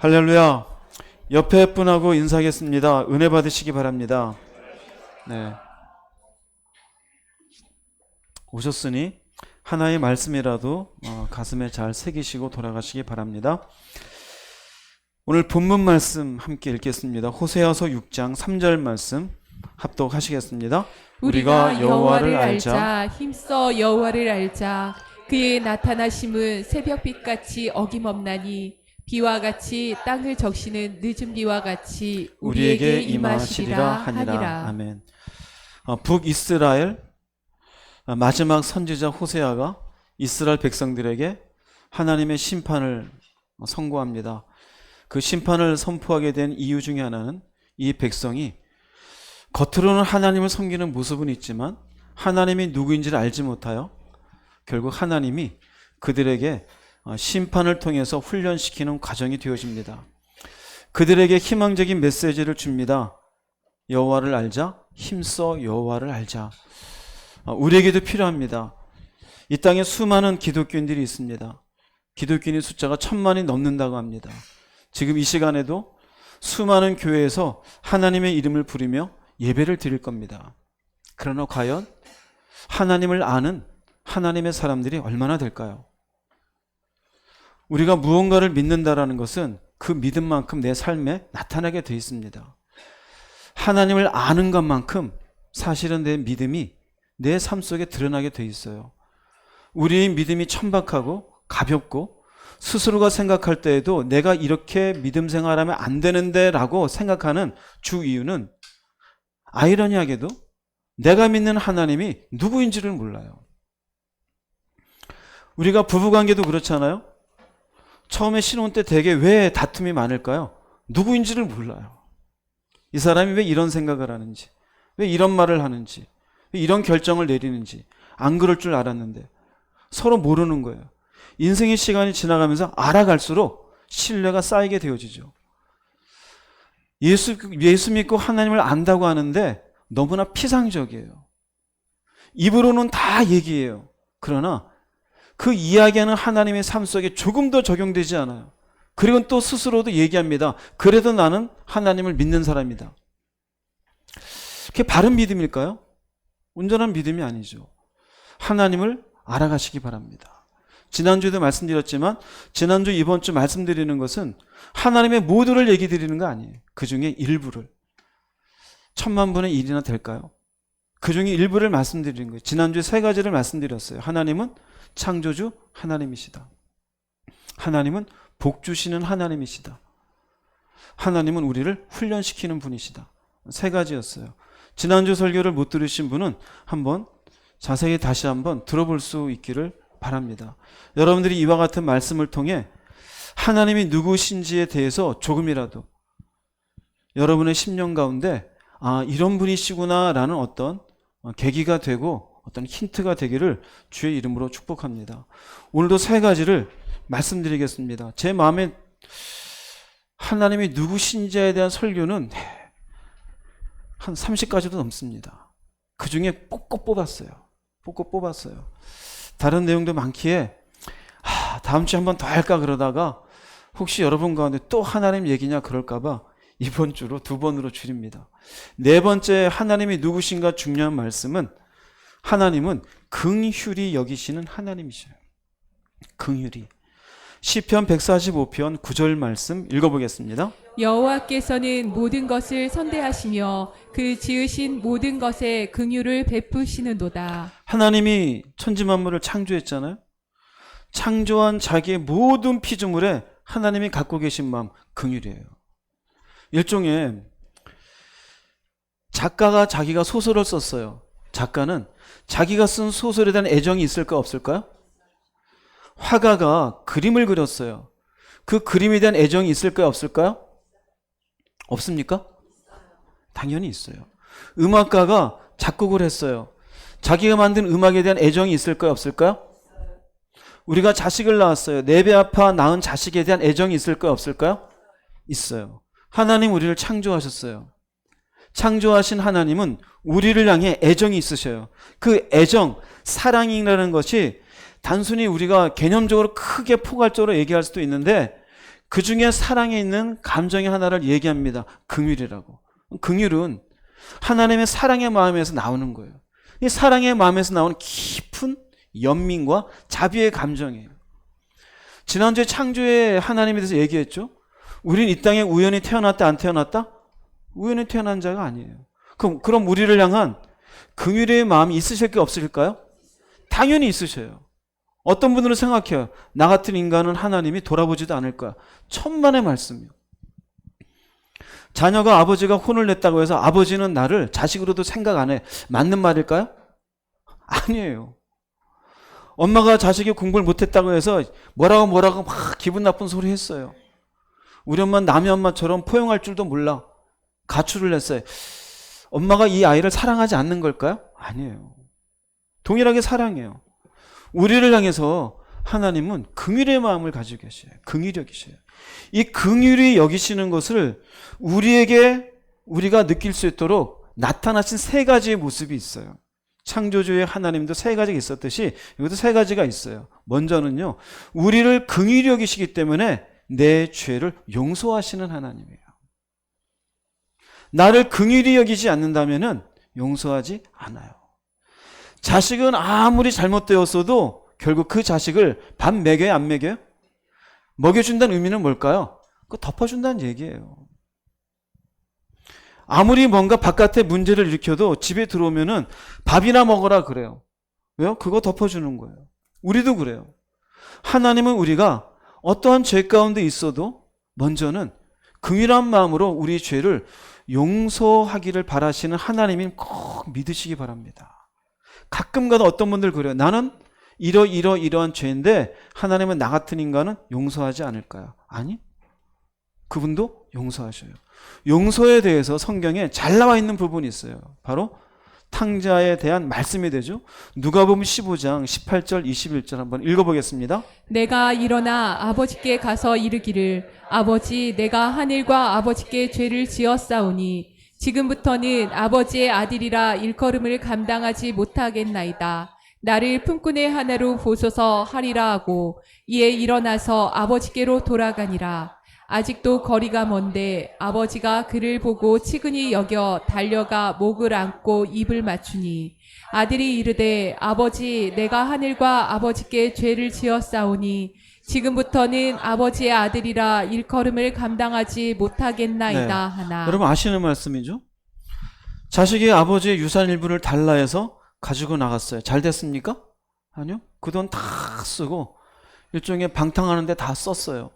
할렐루야. 옆에 분하고 인사하겠습니다. 은혜 받으시기 바랍니다. 네. 오셨으니 하나의 말씀이라도 가슴에 잘 새기시고 돌아가시기 바랍니다. 오늘 본문 말씀 함께 읽겠습니다. 호세아서 6장 3절 말씀 합독하시겠습니다. 우리가 여호와를 알자, 힘써 여호와를 알자. 그의 나타나심은 새벽빛같이 어김없나니 비와 같이 땅을 적시는 늦은 비와 같이 우리에게 임하시리라 하니라. 아멘. 북이스라엘 마지막 선지자 호세아가 이스라엘 백성들에게 하나님의 심판을 선고합니다. 그 심판을 선포하게 된 이유 중에 하나는 이 백성이 겉으로는 하나님을 섬기는 모습은 있지만 하나님이 누구인지를 알지 못하여 결국 하나님이 그들에게 심판을 통해서 훈련시키는 과정이 되어집니다. 그들에게 희망적인 메시지를 줍니다. 여호와를 알자, 힘써 여호와를 알자. 우리에게도 필요합니다. 이 땅에 수많은 기독교인들이 있습니다. 기독교인의 숫자가 1000만이 넘는다고 합니다. 지금 이 시간에도 수많은 교회에서 하나님의 이름을 부르며 예배를 드릴 겁니다. 그러나 과연 하나님을 아는 하나님의 사람들이 얼마나 될까요? 우리가 무언가를 믿는다라는 것은 그 믿음만큼 내 삶에 나타나게 되어 있습니다. 하나님을 아는 것만큼 사실은 내 믿음이 내 삶 속에 드러나게 되어 있어요. 우리의 믿음이 천박하고 가볍고 스스로가 생각할 때에도 내가 이렇게 믿음 생활하면 안 되는데 라고 생각하는 주 이유는 아이러니하게도 내가 믿는 하나님이 누구인지를 몰라요. 우리가 부부관계도 그렇잖아요. 처음에 신혼 때 되게 왜 다툼이 많을까요? 누구인지를 몰라요. 이 사람이 왜 이런 생각을 하는지, 왜 이런 말을 하는지, 왜 이런 결정을 내리는지 안 그럴 줄 알았는데 서로 모르는 거예요. 인생의 시간이 지나가면서 알아갈수록 신뢰가 쌓이게 되어지죠. 예수 믿고 하나님을 안다고 하는데 너무나 피상적이에요. 입으로는 다 얘기해요. 그러나 그 이야기하는 하나님의 삶 속에 조금 더 적용되지 않아요. 그리고 또 스스로도 얘기합니다. 그래도 나는 하나님을 믿는 사람이다. 그게 바른 믿음일까요? 온전한 믿음이 아니죠. 하나님을 알아가시기 바랍니다. 지난주에도 말씀드렸지만 지난주 이번 주 말씀드리는 것은 하나님의 모두를 얘기 드리는 거 아니에요. 그 중에 일부를. 1000만분의 1이나 될까요? 그 중에 일부를 말씀드리는 거예요. 지난주에 3가지를 말씀드렸어요. 하나님은 창조주 하나님이시다. 하나님은 복 주시는 하나님이시다. 하나님은 우리를 훈련시키는 분이시다. 3가지였어요. 지난주 설교를 못 들으신 분은 한번 자세히 다시 한번 들어볼 수 있기를 바랍니다. 여러분들이 이와 같은 말씀을 통해 하나님이 누구신지에 대해서 조금이라도 여러분의 심령 가운데 이런 분이시구나 라는 어떤 계기가 되고 어떤 힌트가 되기를 주의 이름으로 축복합니다. 오늘도 3가지를 말씀드리겠습니다. 제 마음에 하나님이 누구신지에 대한 설교는 한 30가지도 넘습니다. 그 중에 뽑고 뽑았어요. 다른 내용도 많기에 다음 주에 한 번 더 할까 그러다가 혹시 여러분 가운데 또 하나님 얘기냐 그럴까봐 이번 주로 2번으로 줄입니다. 4번째 하나님이 누구신가 중요한 말씀은 하나님은 긍휼히 여기시는 하나님이셔요. 긍휼히. 시편 145편 9절 말씀 읽어보겠습니다. 여호와께서는 모든 것을 선대하시며 그 지으신 모든 것에 긍휼을 베푸시는도다. 하나님이 천지만물을 창조했잖아요. 창조한 자기의 모든 피조물에 하나님이 갖고 계신 마음 긍휼이에요. 일종의 작가가 자기가 소설을 썼어요. 작가는 자기가 쓴 소설에 대한 애정이 있을까 없을까요? 화가가 그림을 그렸어요. 그 그림에 대한 애정이 있을까요 없을까요? 없습니까? 당연히 있어요. 음악가가 작곡을 했어요. 자기가 만든 음악에 대한 애정이 있을까요 없을까요? 우리가 자식을 낳았어요. 내 배 아파 낳은 자식에 대한 애정이 있을까요 없을까요? 있어요. 하나님 우리를 창조하셨어요. 창조하신 하나님은 우리를 향해 애정이 있으셔요. 그 애정, 사랑이라는 것이 단순히 우리가 개념적으로 크게 포괄적으로 얘기할 수도 있는데 그 중에 사랑에 있는 감정의 하나를 얘기합니다. 긍휼이라고. 긍휼은 하나님의 사랑의 마음에서 나오는 거예요. 이 사랑의 마음에서 나오는 깊은 연민과 자비의 감정이에요. 지난주에 창조의 하나님에 대해서 얘기했죠. 우린 이 땅에 우연히 태어났다 안 태어났다? 우연히 태어난 자가 아니에요. 그럼 우리를 향한 긍휼의 마음이 있으실 게 없으실까요? 당연히 있으셔요. 어떤 분들은 생각해요. 나 같은 인간은 하나님이 돌아보지도 않을 거야. 천만의 말씀이요. 자녀가 아버지가 혼을 냈다고 해서 아버지는 나를 자식으로도 생각 안 해. 맞는 말일까요? 아니에요. 엄마가 자식이 공부를 못했다고 해서 뭐라고 막 기분 나쁜 소리 했어요. 우리 엄마는 남의 엄마처럼 포용할 줄도 몰라. 가출을 했어요. 엄마가 이 아이를 사랑하지 않는 걸까요? 아니에요. 동일하게 사랑해요. 우리를 향해서 하나님은 긍휼의 마음을 가지고 계셔요. 긍휼히 여기셔요. 이 긍휼히 여기시는 것을 우리가 느낄 수 있도록 나타나신 세 가지의 모습이 있어요. 창조주의 하나님도 세 가지가 있었듯이 이것도 세 가지가 있어요. 먼저는요, 우리를 긍휼히 여기시기 때문에 내 죄를 용서하시는 하나님이에요. 나를 긍휼히 여기지 않는다면은 용서하지 않아요. 자식은 아무리 잘못되었어도 결국 그 자식을 밥 먹여요, 안 먹여요? 먹여준다는 의미는 뭘까요? 그거 덮어준다는 얘기예요. 아무리 뭔가 바깥에 문제를 일으켜도 집에 들어오면은 밥이나 먹어라 그래요. 왜요? 그거 덮어주는 거예요. 우리도 그래요. 하나님은 우리가 어떠한 죄 가운데 있어도 먼저는 긍휼한 마음으로 우리 죄를 용서하기를 바라시는 하나님인 꼭 믿으시기 바랍니다. 가끔가다 어떤 분들 그래요. 나는 이러한 죄인데 하나님은 나 같은 인간은 용서하지 않을까요? 아니, 그분도 용서하셔요. 용서에 대해서 성경에 잘 나와 있는 부분이 있어요. 바로 탕자에 대한 말씀이 되죠. 누가복음 15장 18절 21절 한번 읽어보겠습니다. 내가 일어나 아버지께 가서 이르기를 아버지 내가 하늘과 아버지께 죄를 지었사오니 지금부터는 아버지의 아들이라 일컬음을 감당하지 못하겠나이다. 나를 품꾼의 하나로 보소서 하리라 하고 이에 일어나서 아버지께로 돌아가니라. 아직도 거리가 먼데 아버지가 그를 보고 치근히 여겨 달려가 목을 안고 입을 맞추니 아들이 이르되 아버지 내가 하늘과 아버지께 죄를 지었사오니 지금부터는 아버지의 아들이라 일컬음을 감당하지 못하겠나이다 하나. 여러분 아시는 말씀이죠? 자식이 아버지의 유산 일부를 달라 해서 가지고 나갔어요. 잘 됐습니까? 아니요. 그 돈 다 쓰고 일종의 방탕하는데 다 썼어요.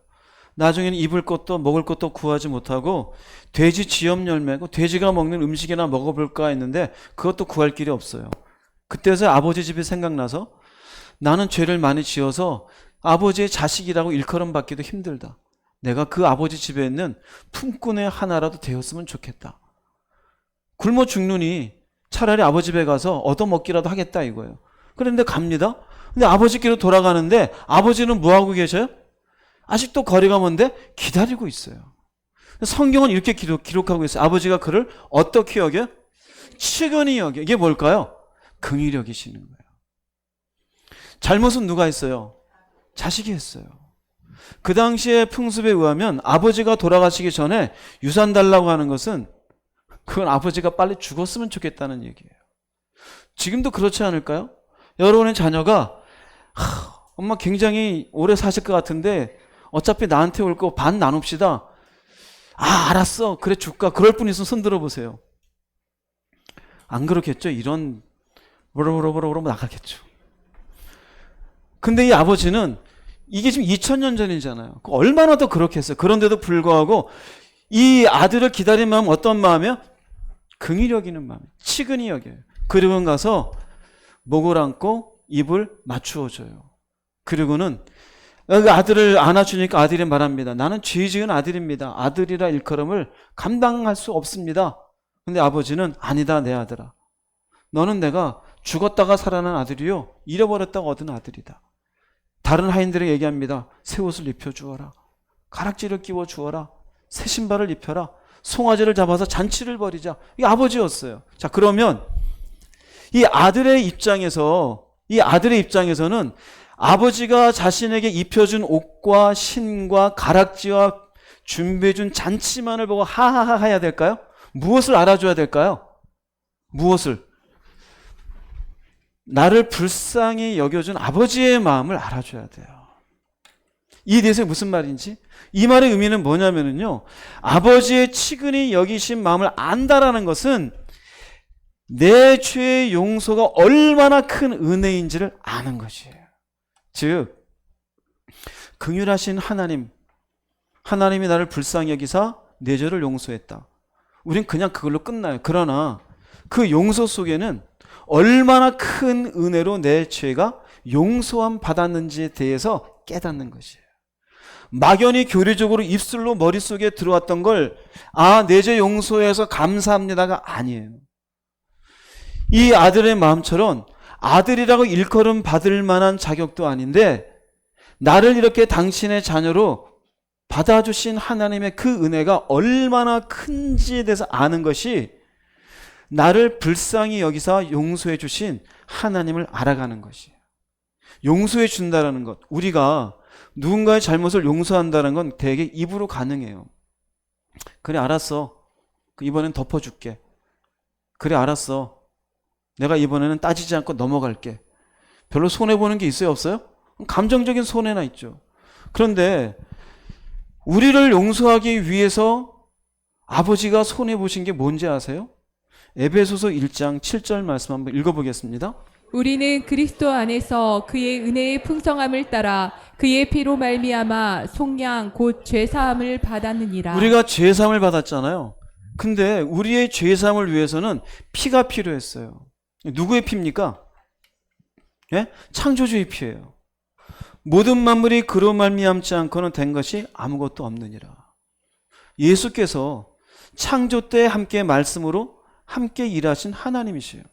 나중에는 입을 것도 먹을 것도 구하지 못하고 돼지 지엄 열매고 돼지가 먹는 음식이나 먹어볼까 했는데 그것도 구할 길이 없어요. 그때서 아버지 집이 생각나서 나는 죄를 많이 지어서 아버지의 자식이라고 일컬음 받기도 힘들다. 내가 그 아버지 집에 있는 품꾼의 하나라도 되었으면 좋겠다. 굶어 죽느니 차라리 아버지 집에 가서 얻어먹기라도 하겠다 이거예요. 그런데 갑니다. 근데 아버지께로 돌아가는데 아버지는 뭐하고 계셔요? 아직도 거리가 먼데 기다리고 있어요. 성경은 이렇게 기록하고 있어요. 아버지가 그를 어떻게 여겨요? 치근히 여겨. 이게 뭘까요? 긍휼히 여기시는 거예요. 잘못은 누가 했어요? 자식이 했어요. 그 당시의 풍습에 의하면 아버지가 돌아가시기 전에 유산 달라고 하는 것은 그건 아버지가 빨리 죽었으면 좋겠다는 얘기예요. 지금도 그렇지 않을까요? 여러분의 자녀가 엄마 굉장히 오래 사실 것 같은데 어차피 나한테 올 거 반 나눕시다. 알았어. 그래 줄까? 그럴 분 있으면 손 들어보세요. 안 그렇겠죠? 이런 뭐라고 나가겠죠. 근데 이 아버지는 이게 지금 2000년 전이잖아요. 얼마나 더 그렇게 했어요. 그런데도 불구하고 이 아들을 기다린 마음 어떤 마음이야? 긍휼히 여기는 마음, 치근히 여겨요. 그리고는 가서 목을 안고 입을 맞추어 줘요. 그리고는 그 아들을 안아주니까 아들이 말합니다. 나는 죄 지은 아들입니다. 아들이라 일컬음을 감당할 수 없습니다. 근데 아버지는 아니다 내 아들아. 너는 내가 죽었다가 살아난 아들이요 잃어버렸다가 얻은 아들이다. 다른 하인들에게 얘기합니다. 새 옷을 입혀주어라. 가락지를 끼워주어라. 새 신발을 입혀라. 송아지를 잡아서 잔치를 벌이자. 이게 아버지였어요. 자, 그러면 이 아들의 입장에서는 아버지가 자신에게 입혀준 옷과 신과 가락지와 준비해준 잔치만을 보고 하하하 해야 될까요? 무엇을 알아줘야 될까요? 무엇을? 나를 불쌍히 여겨준 아버지의 마음을 알아줘야 돼요. 이 대해서 무슨 말인지? 이 말의 의미는 뭐냐면요, 아버지의 치근히 여기신 마음을 안다라는 것은 내 죄의 용서가 얼마나 큰 은혜인지를 아는 것이에요. 즉, 긍휼하신 하나님이 나를 불쌍히 여기사 내 죄를 용서했다. 우린 그냥 그걸로 끝나요. 그러나 그 용서 속에는 얼마나 큰 은혜로 내 죄가 용서함 받았는지에 대해서 깨닫는 것이에요. 막연히 교리적으로 입술로 머릿속에 들어왔던 걸 내 죄 용서해서 감사합니다가 아니에요. 이 아들의 마음처럼 아들이라고 일컬음 받을 만한 자격도 아닌데 나를 이렇게 당신의 자녀로 받아주신 하나님의 그 은혜가 얼마나 큰지에 대해서 아는 것이 나를 불쌍히 여기사 용서해 주신 하나님을 알아가는 것이에요. 용서해 준다는 것, 우리가 누군가의 잘못을 용서한다는 건 되게 입으로 가능해요. 그래 알았어, 이번엔 덮어줄게. 그래 알았어, 내가 이번에는 따지지 않고 넘어갈게. 별로 손해보는 게 있어요 없어요? 감정적인 손해나 있죠. 그런데 우리를 용서하기 위해서 아버지가 손해보신 게 뭔지 아세요? 에베소서 1장 7절 말씀 한번 읽어보겠습니다. 우리는 그리스도 안에서 그의 은혜의 풍성함을 따라 그의 피로 말미암아 속량 곧 죄사함을 받았느니라. 우리가 죄사함을 받았잖아요. 근데 우리의 죄사함을 위해서는 피가 필요했어요. 누구의 피입니까? 예? 창조주의 피예요. 모든 만물이 그로 말미암지 않고는 된 것이 아무것도 없느니라. 예수께서 창조 때 함께 말씀으로 함께 일하신 하나님이세요.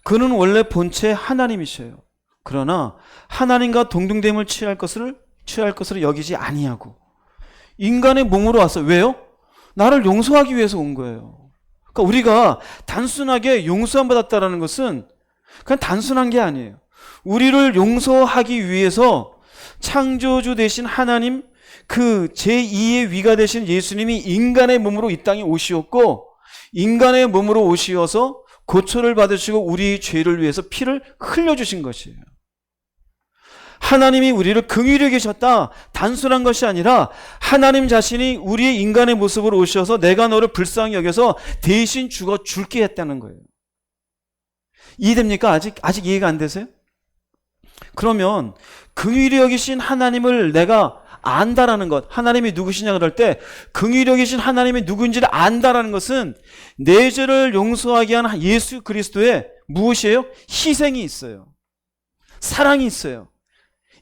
그는 원래 본체 하나님이셔요. 그러나 하나님과 동등됨을 취할 것으로 여기지 아니하고 인간의 몸으로 왔어요. 왜요? 나를 용서하기 위해서 온 거예요. 그러니까 우리가 단순하게 용서함 받았다라는 것은 그냥 단순한 게 아니에요. 우리를 용서하기 위해서 창조주 되신 하나님, 그 제2의 위가 되신 예수님이 인간의 몸으로 이 땅에 오시었고, 인간의 몸으로 오시어서 고초를 받으시고 우리 죄를 위해서 피를 흘려주신 것이에요. 하나님이 우리를 긍휼히 여기셨다, 단순한 것이 아니라 하나님 자신이 우리의 인간의 모습으로 오셔서 내가 너를 불쌍히 여겨서 대신 죽어 줄게 했다는 거예요. 이해됩니까? 아직 이해가 안 되세요? 그러면 긍휼히 여기신 하나님을 내가 안다라는 것, 하나님이 누구시냐 그럴 때 긍휼히 여기신 하나님이 누구인지를 안다라는 것은 내 죄를 용서하게 한 예수 그리스도의 무엇이에요? 희생이 있어요. 사랑이 있어요.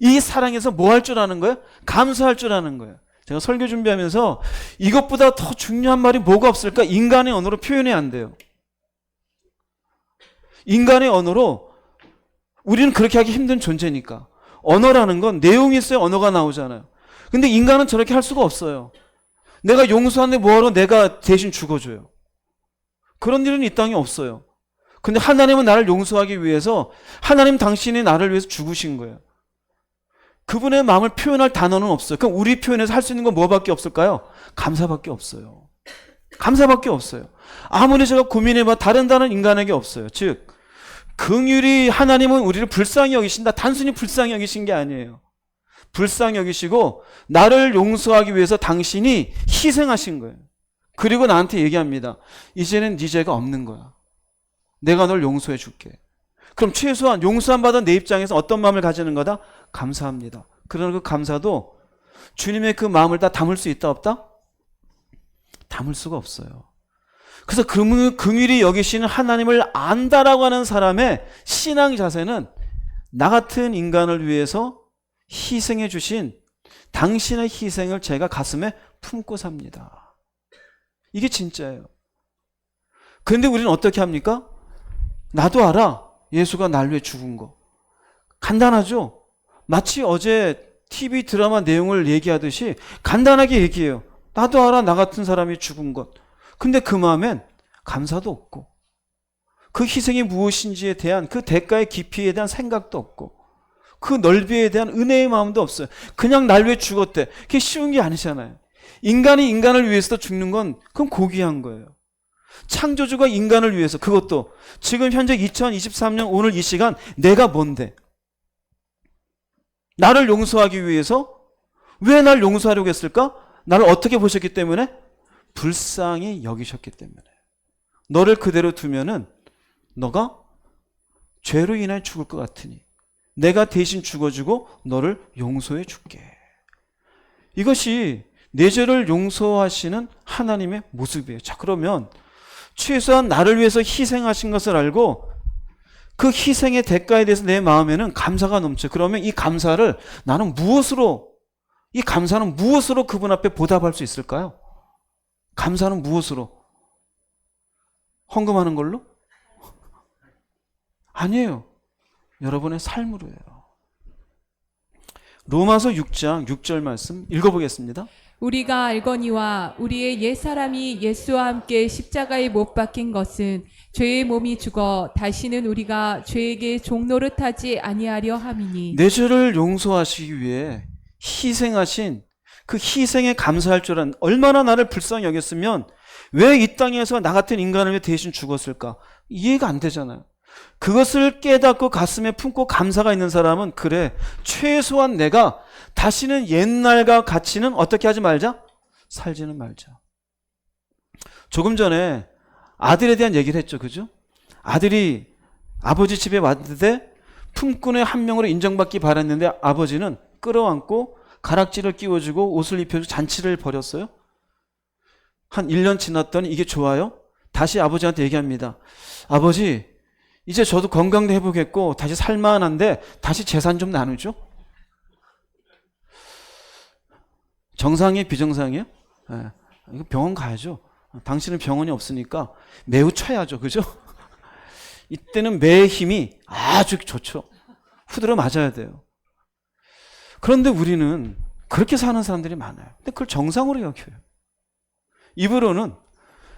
이 사랑에서 뭐 할 줄 아는 거예요? 감사할 줄 아는 거예요. 제가 설교 준비하면서 이것보다 더 중요한 말이 뭐가 없을까? 인간의 언어로 표현이 안 돼요. 인간의 언어로 우리는 그렇게 하기 힘든 존재니까. 언어라는 건 내용이 있어야 언어가 나오잖아요. 근데 인간은 저렇게 할 수가 없어요. 내가 용서하는데 뭐하러 내가 대신 죽어줘요. 그런 일은 이 땅에 없어요. 근데 하나님은 나를 용서하기 위해서 하나님 당신이 나를 위해서 죽으신 거예요. 그분의 마음을 표현할 단어는 없어요. 그럼 우리 표현해서 할 수 있는 건 뭐밖에 없을까요? 감사밖에 없어요. 감사밖에 없어요. 아무리 제가 고민해봐 다른 단어는 인간에게 없어요. 즉 긍휼히 하나님은 우리를 불쌍히 여기신다. 단순히 불쌍히 여기신 게 아니에요. 불쌍히 여기시고 나를 용서하기 위해서 당신이 희생하신 거예요. 그리고 나한테 얘기합니다. 이제는 네 죄가 없는 거야. 내가 널 용서해 줄게. 그럼 최소한 용서함 받은 내 입장에서 어떤 마음을 가지는 거다? 감사합니다. 그러나 그 감사도 주님의 그 마음을 다 담을 수 있다 없다? 담을 수가 없어요. 그래서 긍휼히 여기시는 하나님을 안다라고 하는 사람의 신앙 자세는 나 같은 인간을 위해서 희생해 주신 당신의 희생을 제가 가슴에 품고 삽니다. 이게 진짜예요. 그런데 우리는 어떻게 합니까? 나도 알아. 예수가 날 위해 죽은 거. 간단하죠? 마치 어제 TV 드라마 내용을 얘기하듯이 간단하게 얘기해요. 나도 알아. 나 같은 사람이 죽은 것. 근데 그 마음엔 감사도 없고 그 희생이 무엇인지에 대한 그 대가의 깊이에 대한 생각도 없고 그 넓이에 대한 은혜의 마음도 없어요. 그냥 날 위해 죽었대. 그게 쉬운 게 아니잖아요. 인간이 인간을 위해서 죽는 건 그건 고귀한 거예요. 창조주가 인간을 위해서, 그것도 지금 현재 2023년 오늘 이 시간 내가 뭔데? 나를 용서하기 위해서? 왜 날 용서하려고 했을까? 나를 어떻게 보셨기 때문에? 불쌍히 여기셨기 때문에. 너를 그대로 두면은 너가 죄로 인해 죽을 것 같으니 내가 대신 죽어주고 너를 용서해 줄게. 이것이 내 죄를 용서하시는 하나님의 모습이에요. 자, 그러면 최소한 나를 위해서 희생하신 것을 알고 그 희생의 대가에 대해서 내 마음에는 감사가 넘쳐. 그러면 이 감사를 나는 이 감사는 무엇으로 그분 앞에 보답할 수 있을까요? 감사는 무엇으로? 헌금하는 걸로? 아니에요. 여러분의 삶으로요. 로마서 6장 6절 말씀 읽어보겠습니다. 우리가 알거니와 우리의 옛사람이 예수와 함께 십자가에 못 박힌 것은 죄의 몸이 죽어 다시는 우리가 죄에게 종노릇하지 아니하려 함이니. 내 죄를 용서하시기 위해 희생하신 그 희생에 감사할 줄 아는, 얼마나 나를 불쌍히 여겼으면 왜 이 땅에서 나 같은 인간을 위해 대신 죽었을까? 이해가 안 되잖아요. 그것을 깨닫고 가슴에 품고 감사가 있는 사람은, 그래, 최소한 내가 다시는 옛날과 같이는 어떻게 하지 말자? 살지는 말자. 조금 전에 아들에 대한 얘기를 했죠. 그죠? 아들이 아버지 집에 왔는데 품꾼의 한 명으로 인정받기 바랐는데 아버지는 끌어안고 가락지를 끼워주고 옷을 입혀주고 잔치를 벌였어요. 한 1년 지났더니 이게 좋아요? 다시 아버지한테 얘기합니다. 아버지, 이제 저도 건강도 회복했고 다시 살만한데 다시 재산 좀 나누죠? 정상이에요? 비정상이에요? 네. 이거 병원 가야죠. 당신은 병원이 없으니까 매우 쳐야죠. 그죠? 이때는 매의 힘이 아주 좋죠. 후드려 맞아야 돼요. 그런데 우리는 그렇게 사는 사람들이 많아요. 근데 그걸 정상으로 여겨요. 입으로는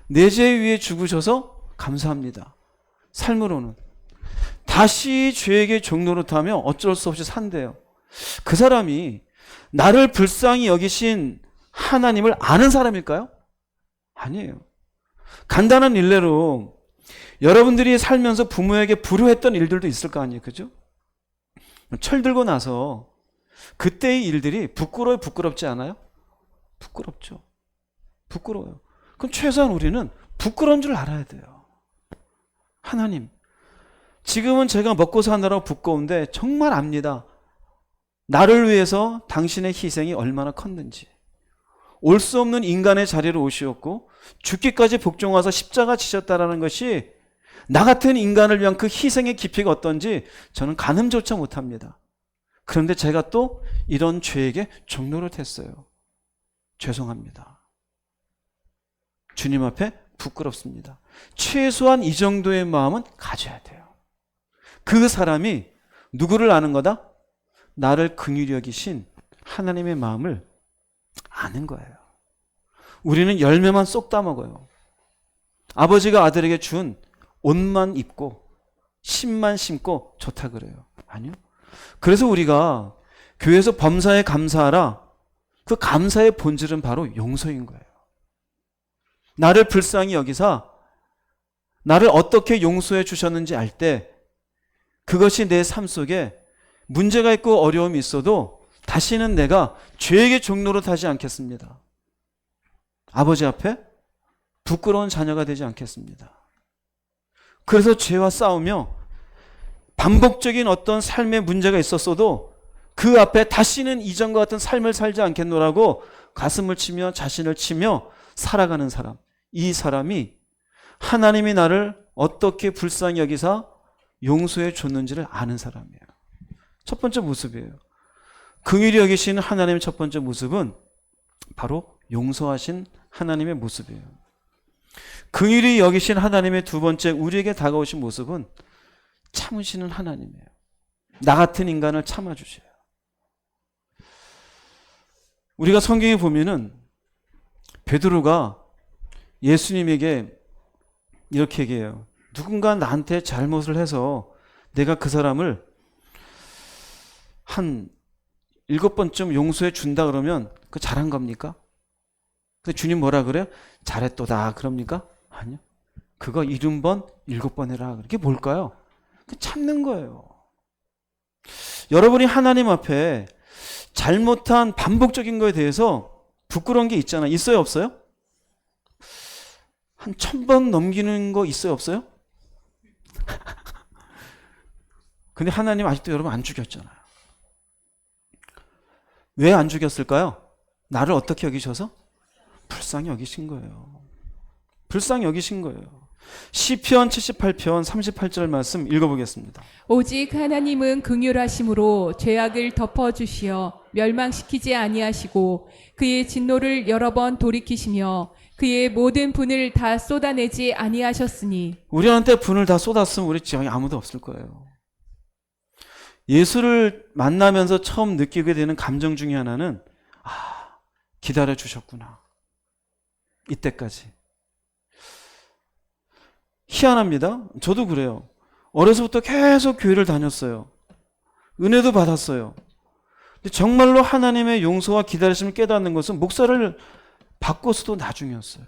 내 죄 위에 죽으셔서 감사합니다. 삶으로는 다시 죄에게 종노릇하며 어쩔 수 없이 산대요. 그 사람이 나를 불쌍히 여기신 하나님을 아는 사람일까요? 아니에요. 간단한 일례로 여러분들이 살면서 부모에게 불효했던 일들도 있을 거 아니에요. 그죠? 철들고 나서 그때의 일들이 부끄러워요? 부끄럽지 않아요? 부끄럽죠. 부끄러워요. 그럼 최소한 우리는 부끄러운 줄 알아야 돼요. 하나님, 지금은 제가 먹고 사느라고 부끄러운데 정말 압니다. 나를 위해서 당신의 희생이 얼마나 컸는지. 올 수 없는 인간의 자리로 오시었고 죽기까지 복종하서 십자가 지셨다라는 것이 나 같은 인간을 위한 그 희생의 깊이가 어떤지 저는 가늠조차 못합니다. 그런데 제가 또 이런 죄에게 종노릇했어요. 죄송합니다. 주님 앞에 부끄럽습니다. 최소한 이 정도의 마음은 가져야 돼요. 그 사람이 누구를 아는 거다? 나를 긍휼히 여기신 하나님의 마음을 아는 거예요. 우리는 열매만 쏙 따먹어요. 아버지가 아들에게 준 옷만 입고 씨만 심고 좋다 그래요. 아니요. 그래서 우리가 교회에서 범사에 감사하라, 그 감사의 본질은 바로 용서인 거예요. 나를 불쌍히 여기사 나를 어떻게 용서해 주셨는지 알 때 그것이 내 삶 속에 문제가 있고 어려움이 있어도 다시는 내가 죄에게 종노릇하지 않겠습니다. 아버지 앞에 부끄러운 자녀가 되지 않겠습니다. 그래서 죄와 싸우며 반복적인 어떤 삶의 문제가 있었어도 그 앞에 다시는 이전과 같은 삶을 살지 않겠노라고 가슴을 치며 자신을 치며 살아가는 사람, 이 사람이 하나님이 나를 어떻게 불쌍히 여기사 용서해 줬는지를 아는 사람이에요. 첫 번째 모습이에요. 긍휼히 여기신 하나님의 첫 번째 모습은 바로 용서하신 하나님의 모습이에요. 긍휼히 여기신 하나님의 두 번째 우리에게 다가오신 모습은 참으시는 하나님이에요. 나 같은 인간을 참아주셔요. 우리가 성경에 보면은 베드로가 예수님에게 이렇게 얘기해요. 누군가 나한테 잘못을 해서 내가 그 사람을 한 7번쯤 용서해 준다 그러면 그 잘한 겁니까? 근데 주님 뭐라 그래요? 잘했도다 그럽니까? 아니요. 그거 70번, 7번 해라. 그게 뭘까요? 그 참는 거예요. 여러분이 하나님 앞에 잘못한 반복적인 거에 대해서 부끄러운 게 있잖아요. 있어요, 없어요? 한 1000번 넘기는 거 있어요, 없어요? 근데 하나님 아직도 여러분 안 죽였잖아요. 왜 안 죽였을까요? 나를 어떻게 여기셔서? 불쌍히 여기신 거예요. 불쌍히 여기신 거예요. 시편 78편 38절 말씀 읽어보겠습니다. 오직 하나님은 긍휼하심으로 죄악을 덮어주시어 멸망시키지 아니하시고 그의 진노를 여러 번 돌이키시며 그의 모든 분을 다 쏟아내지 아니하셨으니. 우리한테 분을 다 쏟았으면 우리 지방에 아무도 없을 거예요. 예수를 만나면서 처음 느끼게 되는 감정 중에 하나는 기다려 주셨구나. 이때까지. 희한합니다. 저도 그래요. 어려서부터 계속 교회를 다녔어요. 은혜도 받았어요. 근데 정말로 하나님의 용서와 기다리심을 깨닫는 것은 목사를 바꿔서도 나중이었어요.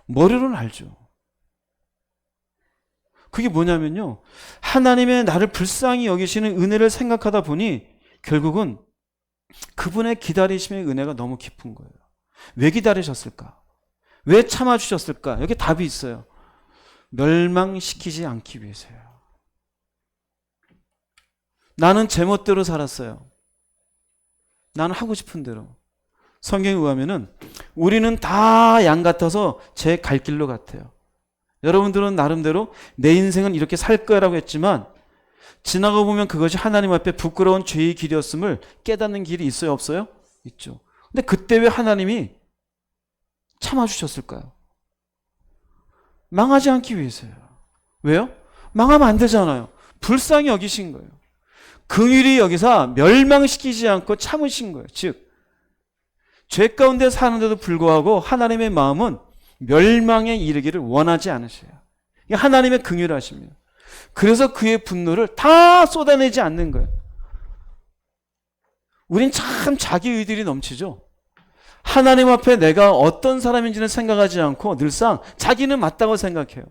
머리로는 알죠. 그게 뭐냐면요. 하나님의 나를 불쌍히 여기시는 은혜를 생각하다 보니 결국은 그분의 기다리심의 은혜가 너무 깊은 거예요. 왜 기다리셨을까? 왜 참아주셨을까? 여기 답이 있어요. 멸망시키지 않기 위해서요. 나는 제멋대로 살았어요. 나는 하고 싶은 대로. 성경에 의하면은 우리는 다 양 같아서 제 갈 길로 같아요. 여러분들은 나름대로 내 인생은 이렇게 살 거라고 했지만 지나가 보면 그것이 하나님 앞에 부끄러운 죄의 길이었음을 깨닫는 길이 있어요, 없어요? 있죠. 근데 그때 왜 하나님이 참아주셨을까요? 망하지 않기 위해서요. 왜요? 망하면 안 되잖아요. 불쌍히 여기신 거예요. 긍휼히 여기사 멸망시키지 않고 참으신 거예요. 즉 죄 가운데 사는데도 불구하고 하나님의 마음은 멸망에 이르기를 원하지 않으셔요. 이게 하나님의 긍휼하심이에요. 그래서 그의 분노를 다 쏟아내지 않는 거예요. 우린 참 자기 의들이 넘치죠. 하나님 앞에 내가 어떤 사람인지는 생각하지 않고 늘상 자기는 맞다고 생각해요.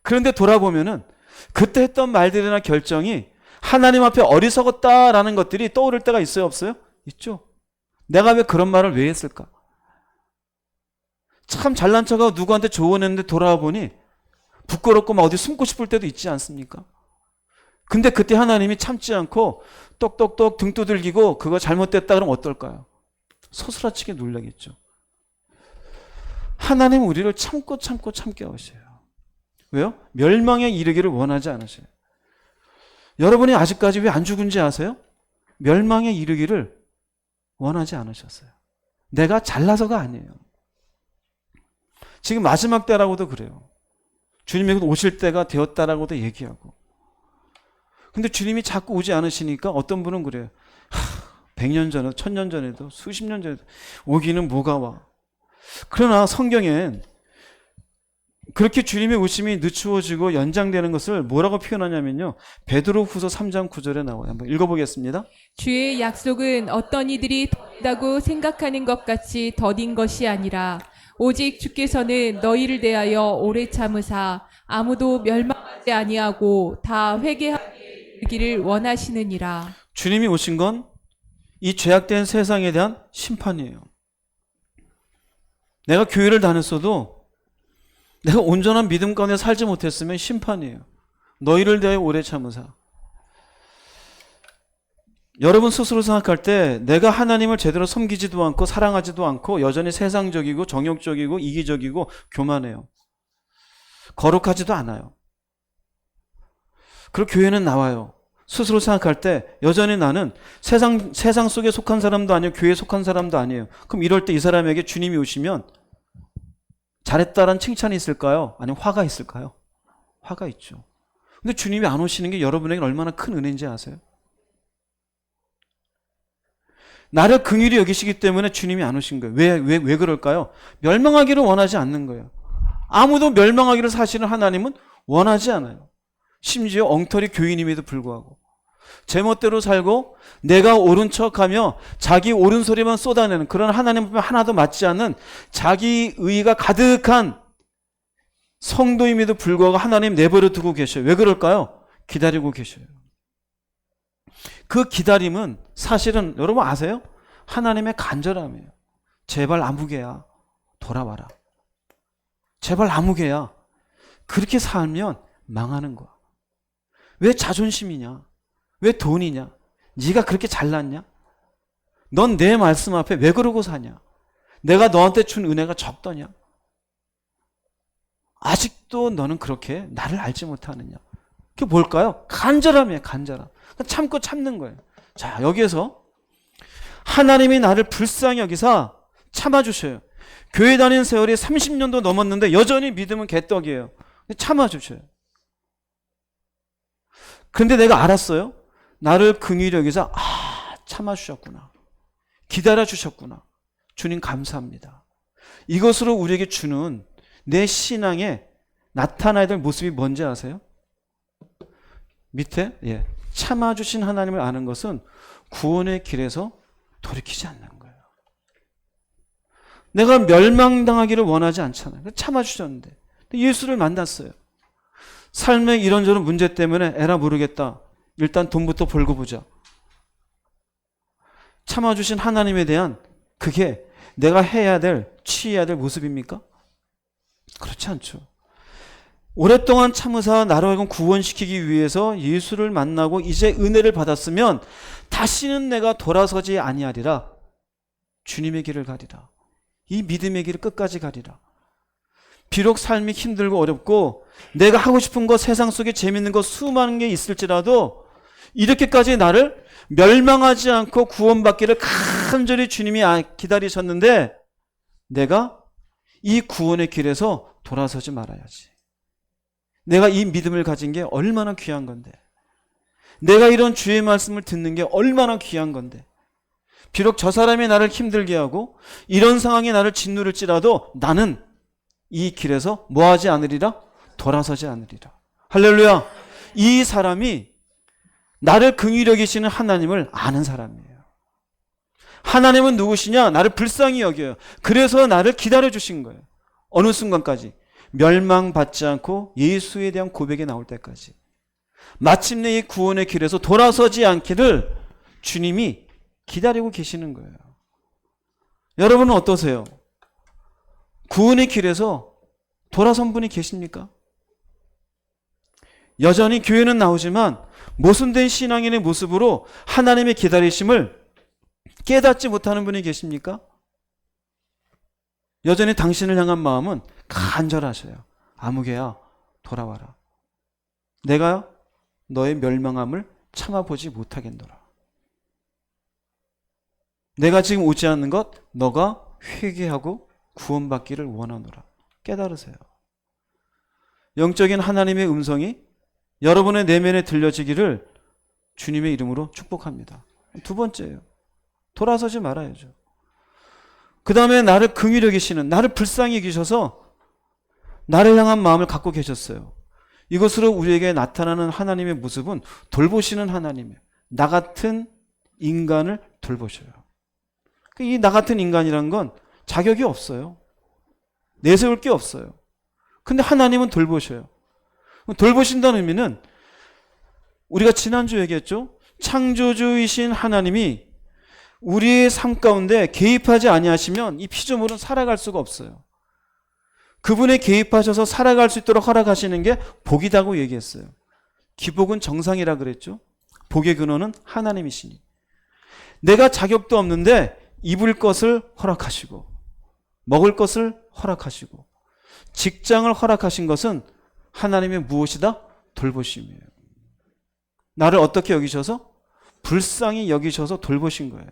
그런데 돌아보면은 그때 했던 말들이나 결정이 하나님 앞에 어리석었다라는 것들이 떠오를 때가 있어요, 없어요? 있죠. 내가 왜 그런 말을 왜 했을까? 참 잘난 척하고 누구한테 조언했는데 돌아와 보니 부끄럽고 막 어디 숨고 싶을 때도 있지 않습니까? 근데 그때 하나님이 참지 않고 똑똑똑 등 두들기고 그거 잘못됐다 그러면 어떨까요? 소스라치게 놀라겠죠. 하나님은 우리를 참고 참게 하셔요. 왜요? 멸망에 이르기를 원하지 않으셔요. 여러분이 아직까지 왜 안 죽은지 아세요? 멸망에 이르기를 원하지 않으셨어요. 내가 잘나서가 아니에요. 지금 마지막 때라고도 그래요. 주님이 오실 때가 되었다라고도 얘기하고. 근데 주님이 자꾸 오지 않으시니까 어떤 분은 그래요. 100년 전에도 1000년 전에도 수십 년 전에도 오기는 뭐가 와. 그러나 성경엔 그렇게 주님의 오심이 늦추어지고 연장되는 것을 뭐라고 표현하냐면요. 베드로후서 3장 9절에 나와요. 한번 읽어보겠습니다. 주의 약속은 어떤 이들이 더디다고 생각하는 것 같이 더딘 것이 아니라 오직 주께서는 너희를 대하여 오래 참으사 아무도 멸망하지 아니하고 다 회개하기를 원하시느니라. 주님이 오신 건 이 죄악된 세상에 대한 심판이에요. 내가 교회를 다녔어도 내가 온전한 믿음 가운데 살지 못했으면 심판이에요. 너희를 대하여 오래 참으사. 여러분 스스로 생각할 때 내가 하나님을 제대로 섬기지도 않고 사랑하지도 않고 여전히 세상적이고 정욕적이고 이기적이고 교만해요. 거룩하지도 않아요. 그리고 교회는 나와요. 스스로 생각할 때 여전히 나는 세상 속에 속한 사람도 아니고 교회에 속한 사람도 아니에요. 그럼 이럴 때 이 사람에게 주님이 오시면 잘했다라는 칭찬이 있을까요? 아니면 화가 있을까요? 화가 있죠. 근데 주님이 안 오시는 게 여러분에게 얼마나 큰 은혜인지 아세요? 나를 긍휼히 여기시기 때문에 주님이 안 오신 거예요. 왜 그럴까요? 멸망하기를 원하지 않는 거예요. 아무도 멸망하기를 사실은 하나님은 원하지 않아요. 심지어 엉터리 교인임에도 불구하고. 제멋대로 살고 내가 옳은 척하며 자기 옳은 소리만 쏟아내는 그런 하나님 앞에 하나도 맞지 않는 자기 의가 가득한 성도임에도 불구하고 하나님 내버려 두고 계셔요. 왜 그럴까요? 기다리고 계셔요. 그 기다림은 사실은 여러분 아세요? 하나님의 간절함이에요. 제발 아무개야 돌아와라. 제발 아무개야. 그렇게 살면 망하는 거야. 왜 자존심이냐? 왜 돈이냐? 네가 그렇게 잘났냐? 넌 내 말씀 앞에 왜 그러고 사냐? 내가 너한테 준 은혜가 적더냐? 아직도 너는 그렇게 나를 알지 못하느냐? 그게 뭘까요? 간절함이에요. 간절함. 참고 참는 거예요. 자, 여기에서 하나님이 나를 불쌍히 여기사 참아주셔요. 교회 다닌 세월이 30년도 넘었는데 여전히 믿음은 개떡이에요. 참아주셔요. 그런데 내가 알았어요. 나를 긍휼히 여기사 참아주셨구나. 기다려주셨구나. 주님 감사합니다. 이것으로 우리에게 주는 내 신앙에 나타나야 될 모습이 뭔지 아세요? 밑에 참아주신 하나님을 아는 것은 구원의 길에서 돌이키지 않는 거예요. 내가 멸망당하기를 원하지 않잖아요. 참아주셨는데 예수를 만났어요. 삶의 이런저런 문제 때문에 에라 모르겠다. 일단 돈부터 벌고 보자. 참아주신 하나님에 대한 그게 내가 해야 될, 취해야 될 모습입니까? 그렇지 않죠. 오랫동안 참으사 나로 하여금 구원시키기 위해서 예수를 만나고 이제 은혜를 받았으면 다시는 내가 돌아서지 아니하리라. 주님의 길을 가리라. 이 믿음의 길을 끝까지 가리라. 비록 삶이 힘들고 어렵고 내가 하고 싶은 것, 세상 속에 재밌는 것 수많은 게 있을지라도 이렇게까지 나를 멸망하지 않고 구원받기를 간절히 주님이 기다리셨는데 내가 이 구원의 길에서 돌아서지 말아야지. 내가 이 믿음을 가진 게 얼마나 귀한 건데, 내가 이런 주의 말씀을 듣는 게 얼마나 귀한 건데, 비록 저 사람이 나를 힘들게 하고 이런 상황이 나를 짓누를지라도 나는 이 길에서 뭐하지 않으리라? 돌아서지 않으리라. 할렐루야. 이 사람이 나를 긍휼히 여기시는 하나님을 아는 사람이에요. 하나님은 누구시냐? 나를 불쌍히 여겨요. 그래서 나를 기다려주신 거예요. 어느 순간까지 멸망받지 않고 예수에 대한 고백이 나올 때까지. 마침내 이 구원의 길에서 돌아서지 않기를 주님이 기다리고 계시는 거예요. 여러분은 어떠세요? 구원의 길에서 돌아선 분이 계십니까? 여전히 교회는 나오지만 모순된 신앙인의 모습으로 하나님의 기다리심을 깨닫지 못하는 분이 계십니까? 여전히 당신을 향한 마음은 간절하셔요. 아무개야 돌아와라. 내가 너의 멸망함을 참아보지 못하겠노라. 내가 지금 오지 않는 것 너가 회개하고 구원받기를 원하노라. 깨달으세요. 영적인 하나님의 음성이 여러분의 내면에 들려지기를 주님의 이름으로 축복합니다. 두 번째예요. 돌아서지 말아야죠. 그 다음에 나를 긍휼히 여기시는, 나를 불쌍히 여기셔서 나를 향한 마음을 갖고 계셨어요. 이것으로 우리에게 나타나는 하나님의 모습은 돌보시는 하나님이에요. 나 같은 인간을 돌보셔요. 이 나 같은 인간이란 건 자격이 없어요. 내세울 게 없어요. 근데 하나님은 돌보셔요. 돌보신다는 의미는 우리가 지난주 얘기했죠. 창조주이신 하나님이 우리의 삶 가운데 개입하지 아니하시면 이 피조물은 살아갈 수가 없어요. 그분이 개입하셔서 살아갈 수 있도록 허락하시는 게 복이다고 얘기했어요. 기복은 정상이라 그랬죠. 복의 근원은 하나님이시니. 내가 자격도 없는데 입을 것을 허락하시고 먹을 것을 허락하시고 직장을 허락하신 것은 하나님의 무엇이다? 돌보심이에요. 나를 어떻게 여기셔서? 불쌍히 여기셔서 돌보신 거예요.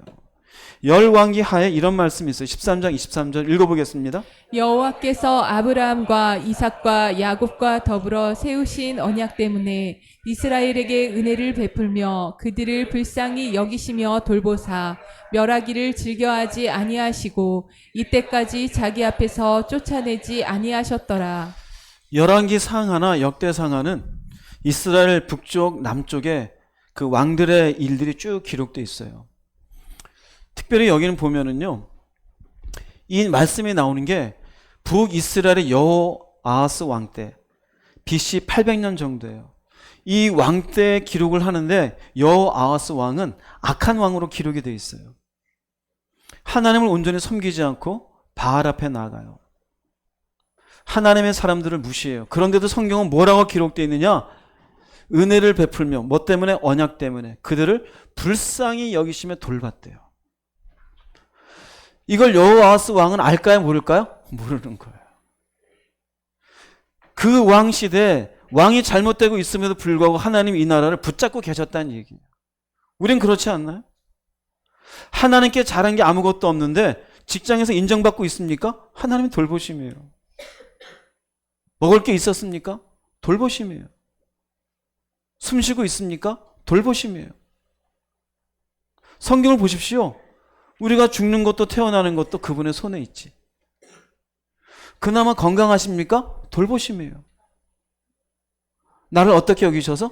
열왕기 하에 이런 말씀이 있어요. 13장 23절 읽어보겠습니다. 여호와께서 아브라함과 이삭과 야곱과 더불어 세우신 언약 때문에 이스라엘에게 은혜를 베풀며 그들을 불쌍히 여기시며 돌보사 멸하기를 즐겨하지 아니하시고 이때까지 자기 앞에서 쫓아내지 아니하셨더라. 열왕기 상하나 역대 상하는 이스라엘 북쪽 남쪽에 그 왕들의 일들이 쭉 기록되어 있어요. 특별히 여기는 보면은요, 이 말씀이 나오는 게 북이스라엘의 여호아하스 왕 때 BC 800년 정도예요. 이 왕 때 기록을 하는데 여호아하스 왕은 악한 왕으로 기록이 되어 있어요. 하나님을 온전히 섬기지 않고 바알 앞에 나아가요. 하나님의 사람들을 무시해요. 그런데도 성경은 뭐라고 기록되어 있느냐? 은혜를 베풀며 뭐 때문에? 언약 때문에 그들을 불쌍히 여기시며 돌봤대요. 이걸 여호아하스 왕은 알까요? 모를까요? 모르는 거예요. 그 왕 시대에 왕이 잘못되고 있음에도 불구하고 하나님이 이 나라를 붙잡고 계셨다는 얘기예요. 우린 그렇지 않나요? 하나님께 잘한 게 아무것도 없는데 직장에서 인정받고 있습니까? 하나님의 돌보심이에요. 먹을 게 있었습니까? 돌보심이에요. 숨 쉬고 있습니까? 돌보심이에요. 성경을 보십시오. 우리가 죽는 것도 태어나는 것도 그분의 손에 있지. 그나마 건강하십니까? 돌보심이에요. 나를 어떻게 여기셔서?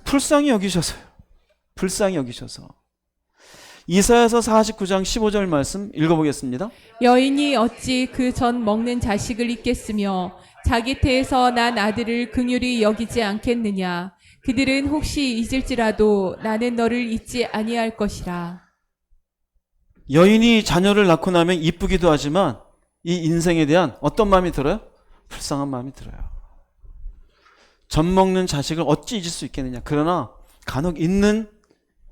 불쌍히 여기셔서요. 불쌍히 여기셔서. 이사야서 49장 15절 말씀 읽어보겠습니다. 여인이 어찌 그 전 먹는 자식을 잊겠으며 자기 태에서 난 아들을 긍휼히 여기지 않겠느냐. 그들은 혹시 잊을지라도 나는 너를 잊지 아니할 것이라. 여인이 자녀를 낳고 나면 이쁘기도 하지만 이 인생에 대한 어떤 마음이 들어요? 불쌍한 마음이 들어요. 젖 먹는 자식을 어찌 잊을 수 있겠느냐. 그러나 간혹 잊는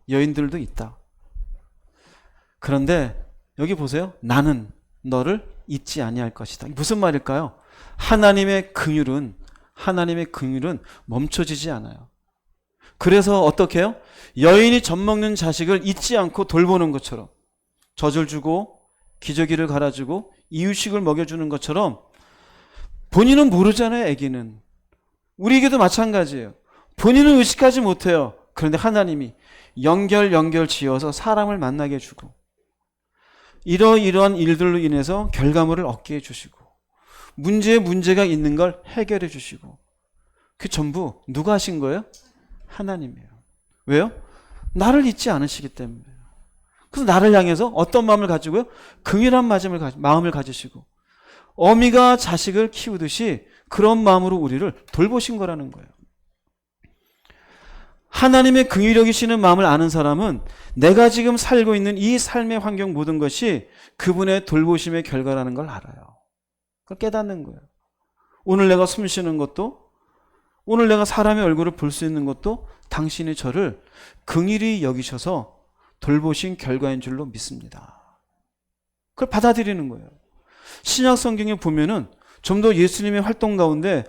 여인들도 있다. 그런데 여기 보세요. 나는 너를 잊지 아니할 것이다. 무슨 말일까요? 하나님의 긍휼은 멈춰지지 않아요. 그래서 어떻게 해요? 여인이 젖 먹는 자식을 잊지 않고 돌보는 것처럼 젖을 주고 기저귀를 갈아주고 이유식을 먹여주는 것처럼 본인은 모르잖아요. 아기는. 우리에게도 마찬가지예요. 본인은 의식하지 못해요. 그런데 하나님이 연결 지어서 사람을 만나게 해주고 이러이러한 일들로 인해서 결과물을 얻게 해주시고 문제가 있는 걸 해결해 주시고 그 전부 누가 하신 거예요? 하나님이에요. 왜요? 나를 잊지 않으시기 때문에. 그래서 나를 향해서 어떤 마음을 가지고요? 긍휼한 마음을 가지시고 어미가 자식을 키우듯이 그런 마음으로 우리를 돌보신 거라는 거예요. 하나님의 긍휼히 여기시는 마음을 아는 사람은 내가 지금 살고 있는 이 삶의 환경 모든 것이 그분의 돌보심의 결과라는 걸 알아요. 그걸 깨닫는 거예요. 오늘 내가 숨 쉬는 것도, 오늘 내가 사람의 얼굴을 볼 수 있는 것도 당신이 저를 긍휼히 여기셔서 돌보신 결과인 줄로 믿습니다. 그걸 받아들이는 거예요. 신약 성경에 보면은 좀 더 예수님의 활동 가운데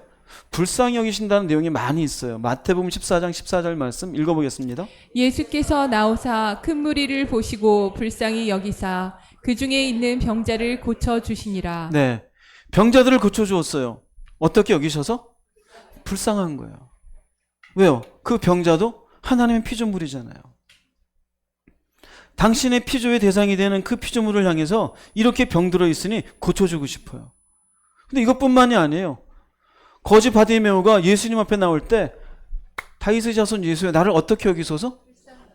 불쌍히 여기신다는 내용이 많이 있어요. 마태복음 14장 14절 말씀 읽어보겠습니다. 예수께서 나오사 큰 무리를 보시고 불쌍히 여기사 그 중에 있는 병자를 고쳐주시니라. 네, 병자들을 고쳐주었어요. 어떻게 여기셔서? 불쌍한 거예요. 왜요? 그 병자도 하나님의 피조물이잖아요. 당신의 피조의 대상이 되는 그 피조물을 향해서 이렇게 병들어 있으니 고쳐주고 싶어요. 근데 이것뿐만이 아니에요. 거지 바디메오가 예수님 앞에 나올 때 다윗의 자손 예수여 나를 어떻게 여기소서?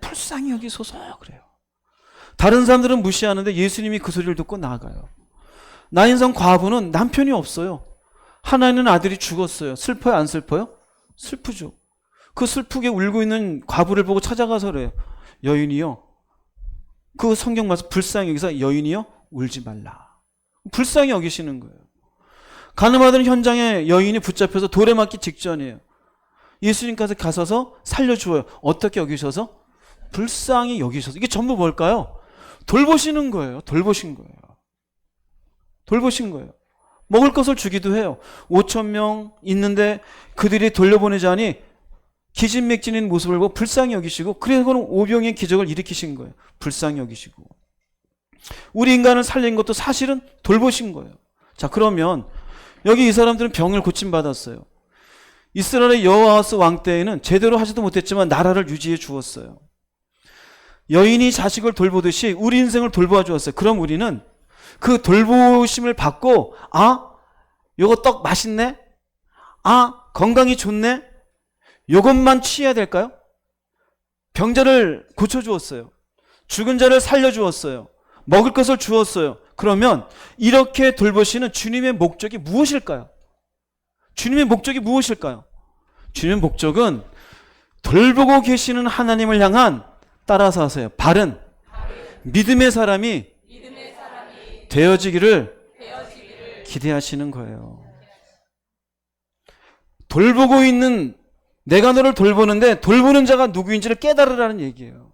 불쌍히 여기소서 그래요. 다른 사람들은 무시하는데 예수님이 그 소리를 듣고 나아가요. 나인성 과부는 남편이 없어요. 하나 있는 아들이 죽었어요. 슬퍼요 안 슬퍼요? 슬프죠. 그 슬프게 울고 있는 과부를 보고 찾아가서 그래요. 여인이요. 그 성경 말씀 불쌍히 여기서 여인이요 울지 말라. 불쌍히 여기시는 거예요. 가늠하던 현장에 여인이 붙잡혀서 돌에 맞기 직전이에요. 예수님까지 가서서 살려주어요. 어떻게 여기셔서? 불쌍히 여기셔서. 이게 전부 뭘까요? 돌보시는 거예요. 돌보신 거예요. 돌보신 거예요. 먹을 것을 주기도 해요. 5,000명 있는데 그들이 돌려보내자니 기진맥진인 모습을 보고 불쌍히 여기시고 그래서 그는 오병의 기적을 일으키신 거예요. 불쌍히 여기시고. 우리 인간을 살린 것도 사실은 돌보신 거예요. 자, 그러면 여기 이 사람들은 병을 고침받았어요. 이스라엘의 여호아하스 왕 때에는 제대로 하지도 못했지만 나라를 유지해 주었어요. 여인이 자식을 돌보듯이 우리 인생을 돌보아 주었어요. 그럼 우리는 그 돌보심을 받고 요거 떡 맛있네? 건강이 좋네? 요것만 취해야 될까요? 병자를 고쳐주었어요. 죽은 자를 살려주었어요. 먹을 것을 주었어요. 그러면 이렇게 돌보시는 주님의 목적이 무엇일까요? 주님의 목적이 무엇일까요? 주님의 목적은 돌보고 계시는 하나님을 향한, 따라서 하세요, 바른 믿음의 사람이 되어지기를 기대하시는 거예요. 돌보고 있는, 내가 너를 돌보는데 돌보는 자가 누구인지를 깨달으라는 얘기예요.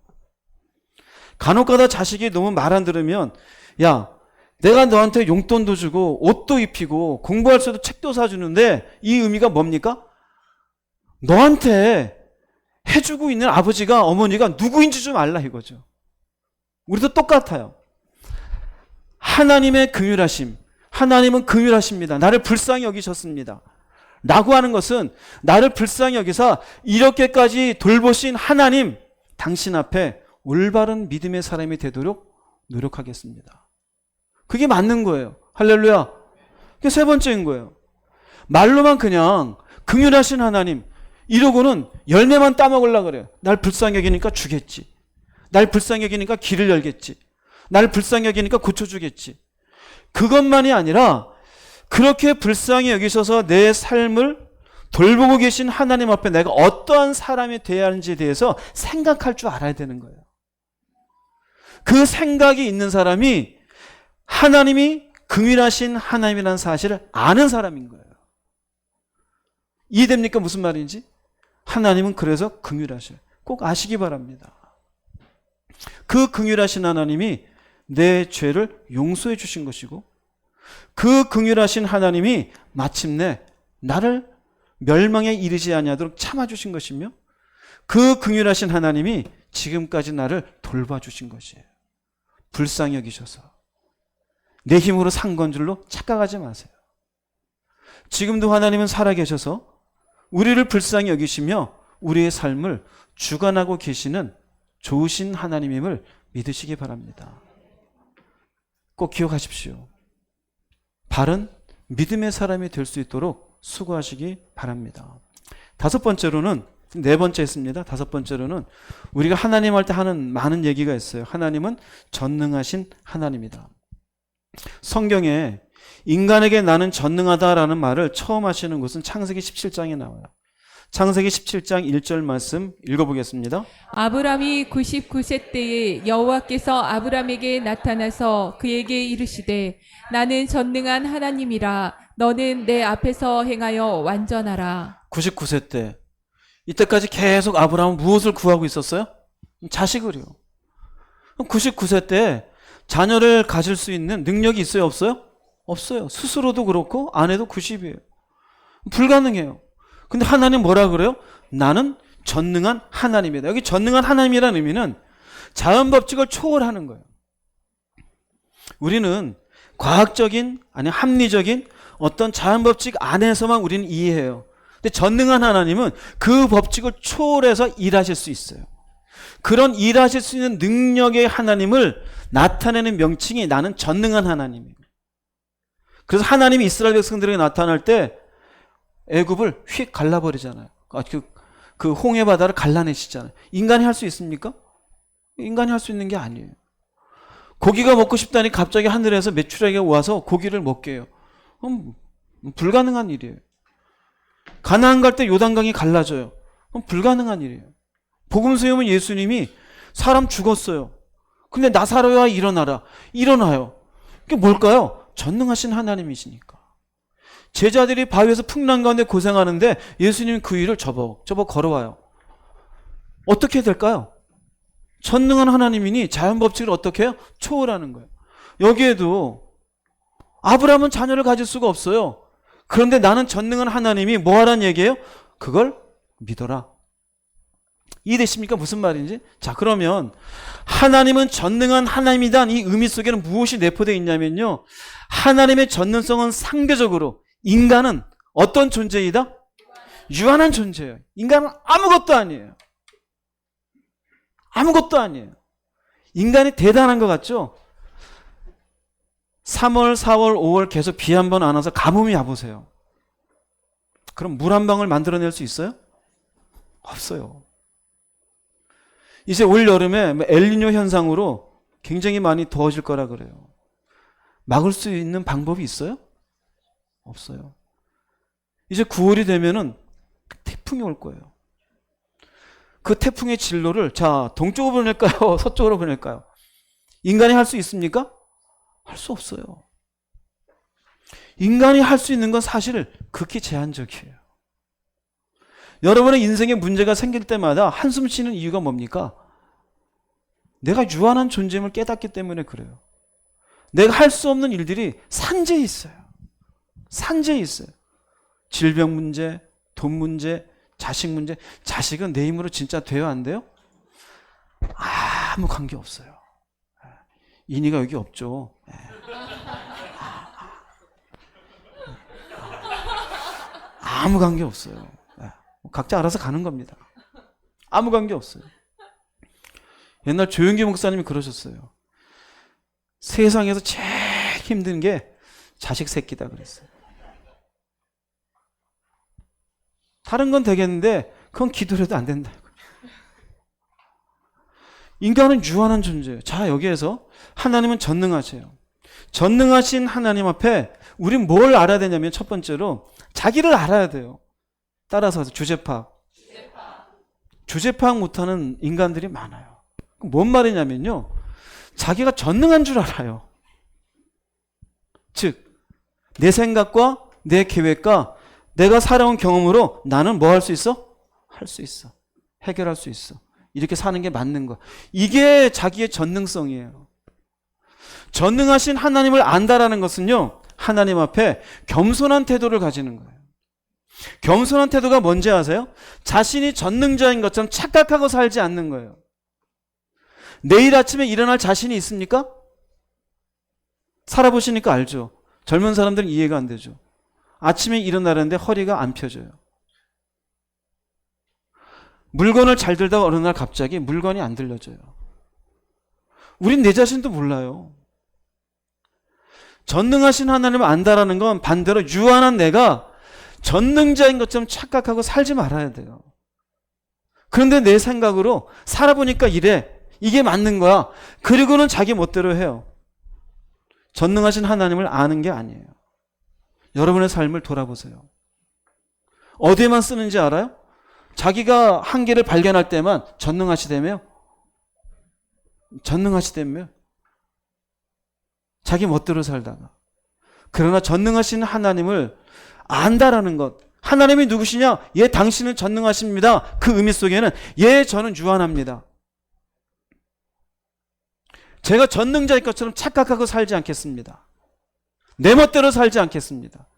간혹가다 자식이 너무 말 안 들으면, 야, 내가 너한테 용돈도 주고 옷도 입히고 공부할 때도 책도 사주는데 이 의미가 뭡니까? 너한테 해주고 있는 아버지가, 어머니가 누구인지 좀 알라 이거죠. 우리도 똑같아요. 하나님의 긍휼하심, 하나님은 긍휼하십니다. 나를 불쌍히 여기셨습니다 라고 하는 것은, 나를 불쌍히 여기사 이렇게까지 돌보신 하나님, 당신 앞에 올바른 믿음의 사람이 되도록 노력하겠습니다. 그게 맞는 거예요. 할렐루야. 그게 세 번째인 거예요. 말로만 그냥 긍휼하신 하나님 이러고는 열매만 따먹으려고 그래요. 날 불쌍히 여기니까 주겠지, 날 불쌍히 여기니까 길을 열겠지, 날 불쌍히 여기니까 고쳐주겠지. 그것만이 아니라 그렇게 불쌍히 여기셔서 내 삶을 돌보고 계신 하나님 앞에 내가 어떠한 사람이 되어야 하는지에 대해서 생각할 줄 알아야 되는 거예요. 그 생각이 있는 사람이 하나님이 긍휼하신 하나님이라는 사실을 아는 사람인 거예요. 이해됩니까? 무슨 말인지? 하나님은 그래서 긍휼하셔요. 꼭 아시기 바랍니다. 그 긍휼하신 하나님이 내 죄를 용서해 주신 것이고, 그 긍휼하신 하나님이 마침내 나를 멸망에 이르지 아니하도록 참아주신 것이며, 그 긍휼하신 하나님이 지금까지 나를 돌봐주신 것이에요. 불쌍히 여기셔서. 내 힘으로 산 건 줄로 착각하지 마세요. 지금도 하나님은 살아계셔서 우리를 불쌍히 여기시며 우리의 삶을 주관하고 계시는 좋으신 하나님임을 믿으시기 바랍니다. 꼭 기억하십시오. 바른 믿음의 사람이 될 수 있도록 수고하시기 바랍니다. 다섯 번째로는, 네 번째 했습니다. 다섯 번째로는 우리가 하나님 할 때 하는 많은 얘기가 있어요. 하나님은 전능하신 하나님이다. 성경에 인간에게 나는 전능하다라는 말을 처음 하시는 것은 창세기 17장에 나와요. 창세기 17장 1절 말씀 읽어보겠습니다. 아브람이 99세 때에 여호와께서 아브람에게 나타나서 그에게 이르시되 나는 전능한 하나님이라 너는 내 앞에서 행하여 완전하라. 99세 때, 이때까지 계속 아브라함은 무엇을 구하고 있었어요? 자식을요. 99세 때 자녀를 가질 수 있는 능력이 있어요, 없어요? 없어요. 스스로도 그렇고 아내도 90이에요. 불가능해요. 근데 하나님 뭐라 그래요? 나는 전능한 하나님이다. 여기 전능한 하나님이라는 의미는 자연법칙을 초월하는 거예요. 우리는 과학적인, 아니 합리적인 어떤 자연법칙 안에서만 우리는 이해해요. 근데 전능한 하나님은 그 법칙을 초월해서 일하실 수 있어요. 그런 일하실 수 있는 능력의 하나님을 나타내는 명칭이 나는 전능한 하나님이에요. 그래서 하나님이 이스라엘 백성들에게 나타날 때 애굽을 휙 갈라버리잖아요. 그 홍해 바다를 갈라내시잖아요. 인간이 할 수 있습니까? 인간이 할 수 있는 게 아니에요. 고기가 먹고 싶다니 갑자기 하늘에서 메추라기가 와서 고기를 먹게 해요. 불가능한 일이에요. 가나안 갈 때 요단강이 갈라져요. 불가능한 일이에요. 복음 수요는 예수님이 사람 죽었어요. 근데 나사로야 일어나라. 일어나요. 그게 뭘까요? 전능하신 하나님이시니까. 제자들이 바위에서 풍랑 가운데 고생하는데 예수님이 그 위를 접어 걸어와요. 어떻게 될까요? 전능한 하나님이니 자연법칙을 어떻게 해요? 초월하는 거예요. 여기에도 아브라함은 자녀를 가질 수가 없어요. 그런데 나는 전능한 하나님이 뭐 하라는 얘기예요? 그걸 믿어라. 이해되십니까? 무슨 말인지? 자, 그러면 하나님은 전능한 하나님이란 이 의미 속에는 무엇이 내포되어 있냐면요, 하나님의 전능성은 상대적으로 인간은 어떤 존재이다? 유한한 존재예요. 인간은 아무것도 아니에요. 아무것도 아니에요. 인간이 대단한 것 같죠? 3월, 4월, 5월 계속 비 한 번 안 와서 가뭄이 와보세요. 그럼 물 한 방울 만들어낼 수 있어요? 없어요. 이제 올 여름에 엘니뇨 현상으로 굉장히 많이 더워질 거라 그래요. 막을 수 있는 방법이 있어요? 없어요. 이제 9월이 되면은 태풍이 올 거예요. 그 태풍의 진로를 자, 동쪽으로 보낼까요? 서쪽으로 보낼까요? 인간이 할 수 있습니까? 할 수 없어요. 인간이 할 수 있는 건 사실 극히 제한적이에요. 여러분의 인생에 문제가 생길 때마다 한숨 쉬는 이유가 뭡니까? 내가 유한한 존재임을 깨닫기 때문에 그래요. 내가 할 수 없는 일들이 산재해 있어요. 산재해 있어요. 질병 문제, 돈 문제, 자식 문제. 자식은 내 힘으로 진짜 돼요, 안 돼요? 아무 관계 없어요. 인이가 여기 없죠. 아무 관계 없어요. 각자 알아서 가는 겁니다. 아무 관계 없어요. 옛날 조용기 목사님이 그러셨어요. 세상에서 제일 힘든 게 자식 새끼다 그랬어요. 다른 건 되겠는데 그건 기도를 해도 안 된다. 인간은 유한한 존재예요. 자, 여기에서 하나님은 전능하세요. 전능하신 하나님 앞에 우린 뭘 알아야 되냐면 첫 번째로 자기를 알아야 돼요. 따라서 주제파악. 주제파악 못하는 인간들이 많아요. 뭔 말이냐면요. 자기가 전능한 줄 알아요. 즉, 내 생각과 내 계획과 내가 살아온 경험으로 나는 뭐 할 수 있어? 할 수 있어. 해결할 수 있어. 이렇게 사는 게 맞는 거야. 이게 자기의 전능성이에요. 전능하신 하나님을 안다라는 것은요, 하나님 앞에 겸손한 태도를 가지는 거예요. 겸손한 태도가 뭔지 아세요? 자신이 전능자인 것처럼 착각하고 살지 않는 거예요. 내일 아침에 일어날 자신이 있습니까? 살아보시니까 알죠. 젊은 사람들은 이해가 안 되죠. 아침에 일어나려는데 허리가 안 펴져요. 물건을 잘 들다가 어느 날 갑자기 물건이 안 들려져요. 우린 내 자신도 몰라요. 전능하신 하나님을 안다라는 건 반대로 유한한 내가 전능자인 것처럼 착각하고 살지 말아야 돼요. 그런데 내 생각으로 살아보니까 이래. 이게 맞는 거야. 그리고는 자기 멋대로 해요. 전능하신 하나님을 아는 게 아니에요. 여러분의 삶을 돌아보세요. 어디에만 쓰는지 알아요? 자기가 한계를 발견할 때만 전능하시다며요? 전능하시다며요? 자기 멋대로 살다가. 그러나 전능하신 하나님을 안다라는 것. 하나님이 누구시냐? 예, 당신은 전능하십니다. 그 의미 속에는 예, 저는 유한합니다. 제가 전능자일 것처럼 착각하고 살지 않겠습니다. 내 멋대로 살지 않겠습니다.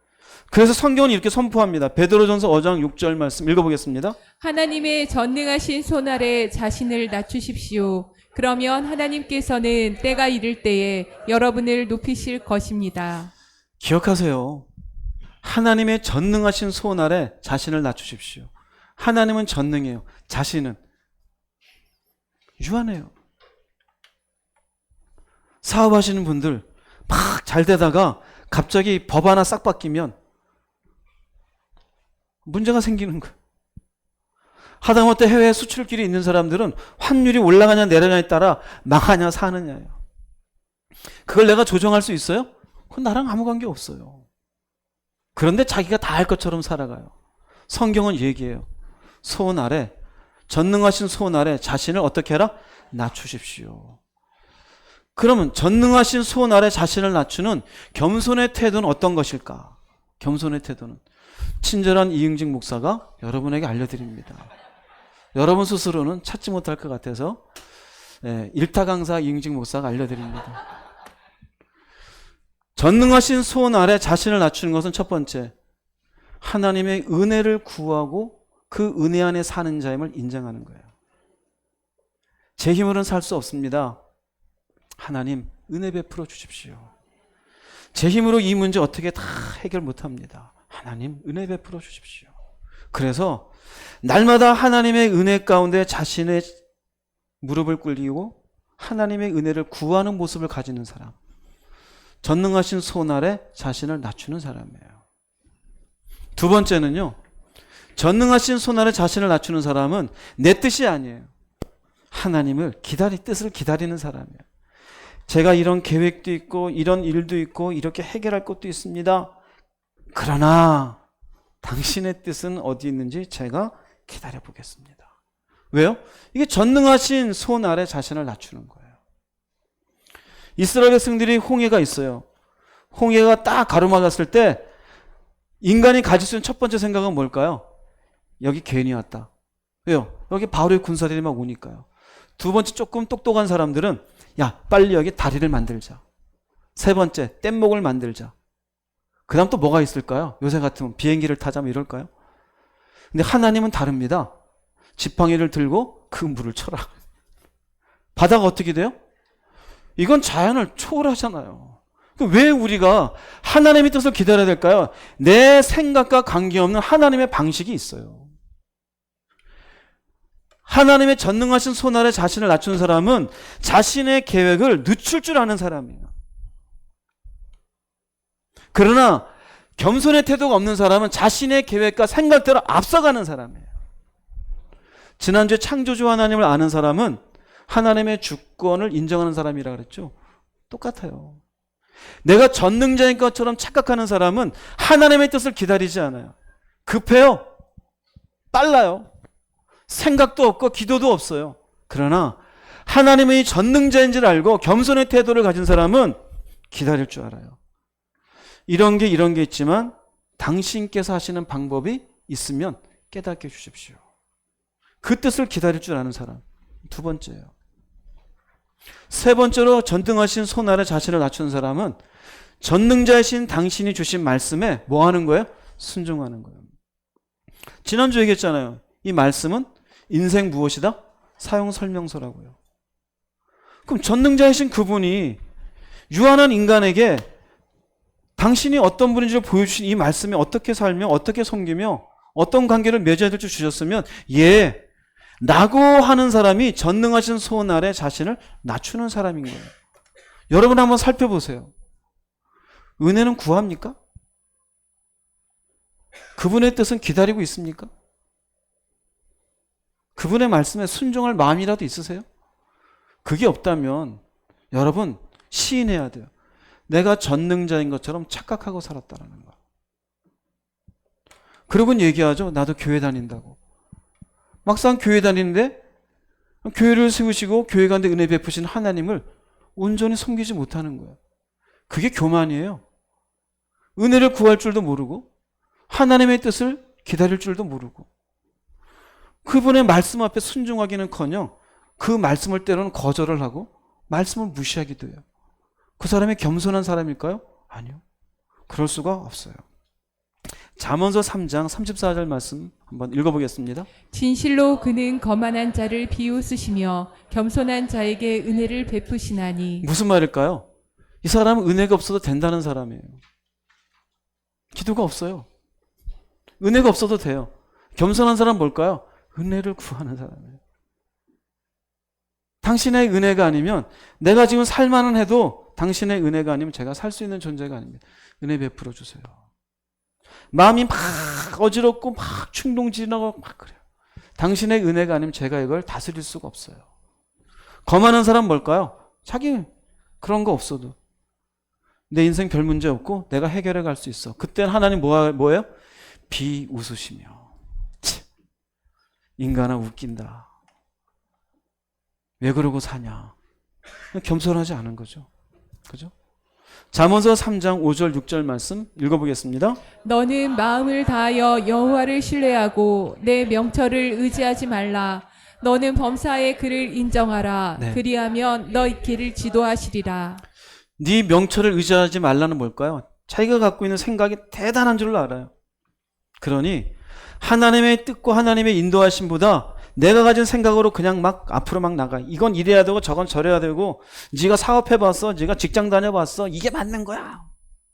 그래서 성경은 이렇게 선포합니다. 베드로전서 5장 6절 말씀 읽어보겠습니다. 하나님의 전능하신 손 아래 자신을 낮추십시오. 그러면 하나님께서는 때가 이를 때에 여러분을 높이실 것입니다. 기억하세요. 하나님의 전능하신 손 아래 자신을 낮추십시오. 하나님은 전능해요. 자신은 유한해요. 사업하시는 분들 막 잘 되다가 갑자기 법 하나 싹 바뀌면 문제가 생기는 거예요. 하다못해 해외 수출길이 있는 사람들은 환율이 올라가냐 내려가냐에 따라 망하냐 사느냐예요. 그걸 내가 조정할 수 있어요? 그건 나랑 아무 관계 없어요. 그런데 자기가 다 할 것처럼 살아가요. 성경은 얘기해요. 손 아래, 전능하신 손 아래 자신을 어떻게 해라? 낮추십시오. 그러면 전능하신 손 아래 자신을 낮추는 겸손의 태도는 어떤 것일까? 겸손의 태도는 친절한 이응직 목사가 여러분에게 알려드립니다. 여러분 스스로는 찾지 못할 것 같아서 일타 강사 이응직 목사가 알려드립니다. 전능하신 손 아래 자신을 낮추는 것은 첫 번째, 하나님의 은혜를 구하고 그 은혜 안에 사는 자임을 인정하는 거예요. 제 힘으로는 살 수 없습니다. 하나님 은혜 베풀어 주십시오. 제 힘으로 이 문제 어떻게 다 해결 못합니다. 하나님 은혜 베풀어 주십시오. 그래서 날마다 하나님의 은혜 가운데 자신의 무릎을 꿇리고 하나님의 은혜를 구하는 모습을 가지는 사람, 전능하신 손 아래 자신을 낮추는 사람이에요. 두 번째는요, 전능하신 손 아래 자신을 낮추는 사람은 내 뜻이 아니에요. 하나님을 뜻을 기다리는 사람이에요. 제가 이런 계획도 있고 이런 일도 있고 이렇게 해결할 것도 있습니다. 그러나 당신의 뜻은 어디 있는지 제가 기다려 보겠습니다. 왜요? 이게 전능하신 손 아래 자신을 낮추는 거예요. 이스라엘 백성들이 홍해가 있어요. 홍해가 딱 가로막았을 때 인간이 가질 수 있는 첫 번째 생각은 뭘까요? 여기 괜히 왔다. 왜요? 여기 바로의 군사들이 막 오니까요. 두 번째, 조금 똑똑한 사람들은 야, 빨리 여기 다리를 만들자. 세 번째, 뗏목을 만들자. 그 다음 또 뭐가 있을까요? 요새 같으면 비행기를 타자 뭐 이럴까요? 근데 하나님은 다릅니다. 지팡이를 들고 그 물을 쳐라. 바다가 어떻게 돼요? 이건 자연을 초월하잖아요. 왜 우리가 하나님의 뜻을 기다려야 될까요? 내 생각과 관계없는 하나님의 방식이 있어요. 하나님의 전능하신 손 아래 자신을 낮춘 사람은 자신의 계획을 늦출 줄 아는 사람이에요. 그러나 겸손의 태도가 없는 사람은 자신의 계획과 생각대로 앞서가는 사람이에요. 지난주에 창조주 하나님을 아는 사람은 하나님의 주권을 인정하는 사람이라 그랬죠. 똑같아요. 내가 전능자인 것처럼 착각하는 사람은 하나님의 뜻을 기다리지 않아요. 급해요. 빨라요. 생각도 없고 기도도 없어요. 그러나 하나님의 전능자인지를 알고 겸손의 태도를 가진 사람은 기다릴 줄 알아요. 이런 게 있지만 당신께서 하시는 방법이 있으면 깨닫게 해주십시오. 그 뜻을 기다릴 줄 아는 사람. 두 번째예요. 세 번째로 전능하신 손 아래 자신을 낮춘 사람은 전능자이신 당신이 주신 말씀에 뭐 하는 거예요? 순종하는 거예요. 지난주 얘기했잖아요. 이 말씀은 인생 무엇이다? 사용 설명서라고요. 그럼 전능자이신 그분이 유한한 인간에게 당신이 어떤 분인지를 보여주신 이 말씀에 어떻게 살며 어떻게 섬기며 어떤 관계를 맺어야 될지 주셨으면 라고 하는 사람이 전능하신 손 아래 자신을 낮추는 사람인 거예요. 여러분 한번 살펴보세요. 은혜는 구합니까? 그분의 뜻은 기다리고 있습니까? 그분의 말씀에 순종할 마음이라도 있으세요? 그게 없다면 여러분 시인해야 돼요. 내가 전능자인 것처럼 착각하고 살았다라는 거. 그러고는 얘기하죠. 나도 교회 다닌다고. 막상 교회 다니는데 교회를 세우시고 교회 가운데 은혜 베푸신 하나님을 온전히 섬기지 못하는 거예요. 그게 교만이에요. 은혜를 구할 줄도 모르고 하나님의 뜻을 기다릴 줄도 모르고 그분의 말씀 앞에 순종하기는커녕 그 말씀을 때로는 거절을 하고 말씀을 무시하기도 해요. 그 사람이 겸손한 사람일까요? 아니요. 그럴 수가 없어요. 잠언서 3장 34절 말씀 한번 읽어보겠습니다. 진실로 그는 거만한 자를 비웃으시며 겸손한 자에게 은혜를 베푸시나니. 무슨 말일까요? 이 사람은 은혜가 없어도 된다는 사람이에요. 기도가 없어요. 은혜가 없어도 돼요. 겸손한 사람은 뭘까요? 은혜를 구하는 사람이에요. 당신의 은혜가 아니면 내가 지금 살만은 해도 당신의 은혜가 아니면 제가 살 수 있는 존재가 아닙니다. 은혜 베풀어 주세요. 마음이 막 어지럽고 막 충동지나고 막 그래요. 당신의 은혜가 아니면 제가 이걸 다스릴 수가 없어요. 거만한 사람 뭘까요? 자기 그런 거 없어도 내 인생 별 문제 없고 내가 해결해 갈 수 있어. 그때는 하나님 뭐예요? 비웃으시며 인간아 웃긴다. 왜 그러고 사냐? 겸손하지 않은 거죠. 그죠? 잠언서 3장 5절 6절 말씀 읽어보겠습니다. 너는 마음을 다하여 여호와를 신뢰하고 내 명철을 의지하지 말라. 너는 범사의 그를 인정하라. 네. 그리하면 너의 길을 지도하시리라. 네 명철을 의지하지 말라는 뭘까요? 자기가 갖고 있는 생각이 대단한 줄 알아요. 그러니 하나님의 뜻과 하나님의 인도하심보다 내가 가진 생각으로 그냥 막 앞으로 막 나가. 이건 이래야 되고 저건 저래야 되고 네가 사업해봤어. 네가 직장 다녀봤어. 이게 맞는 거야.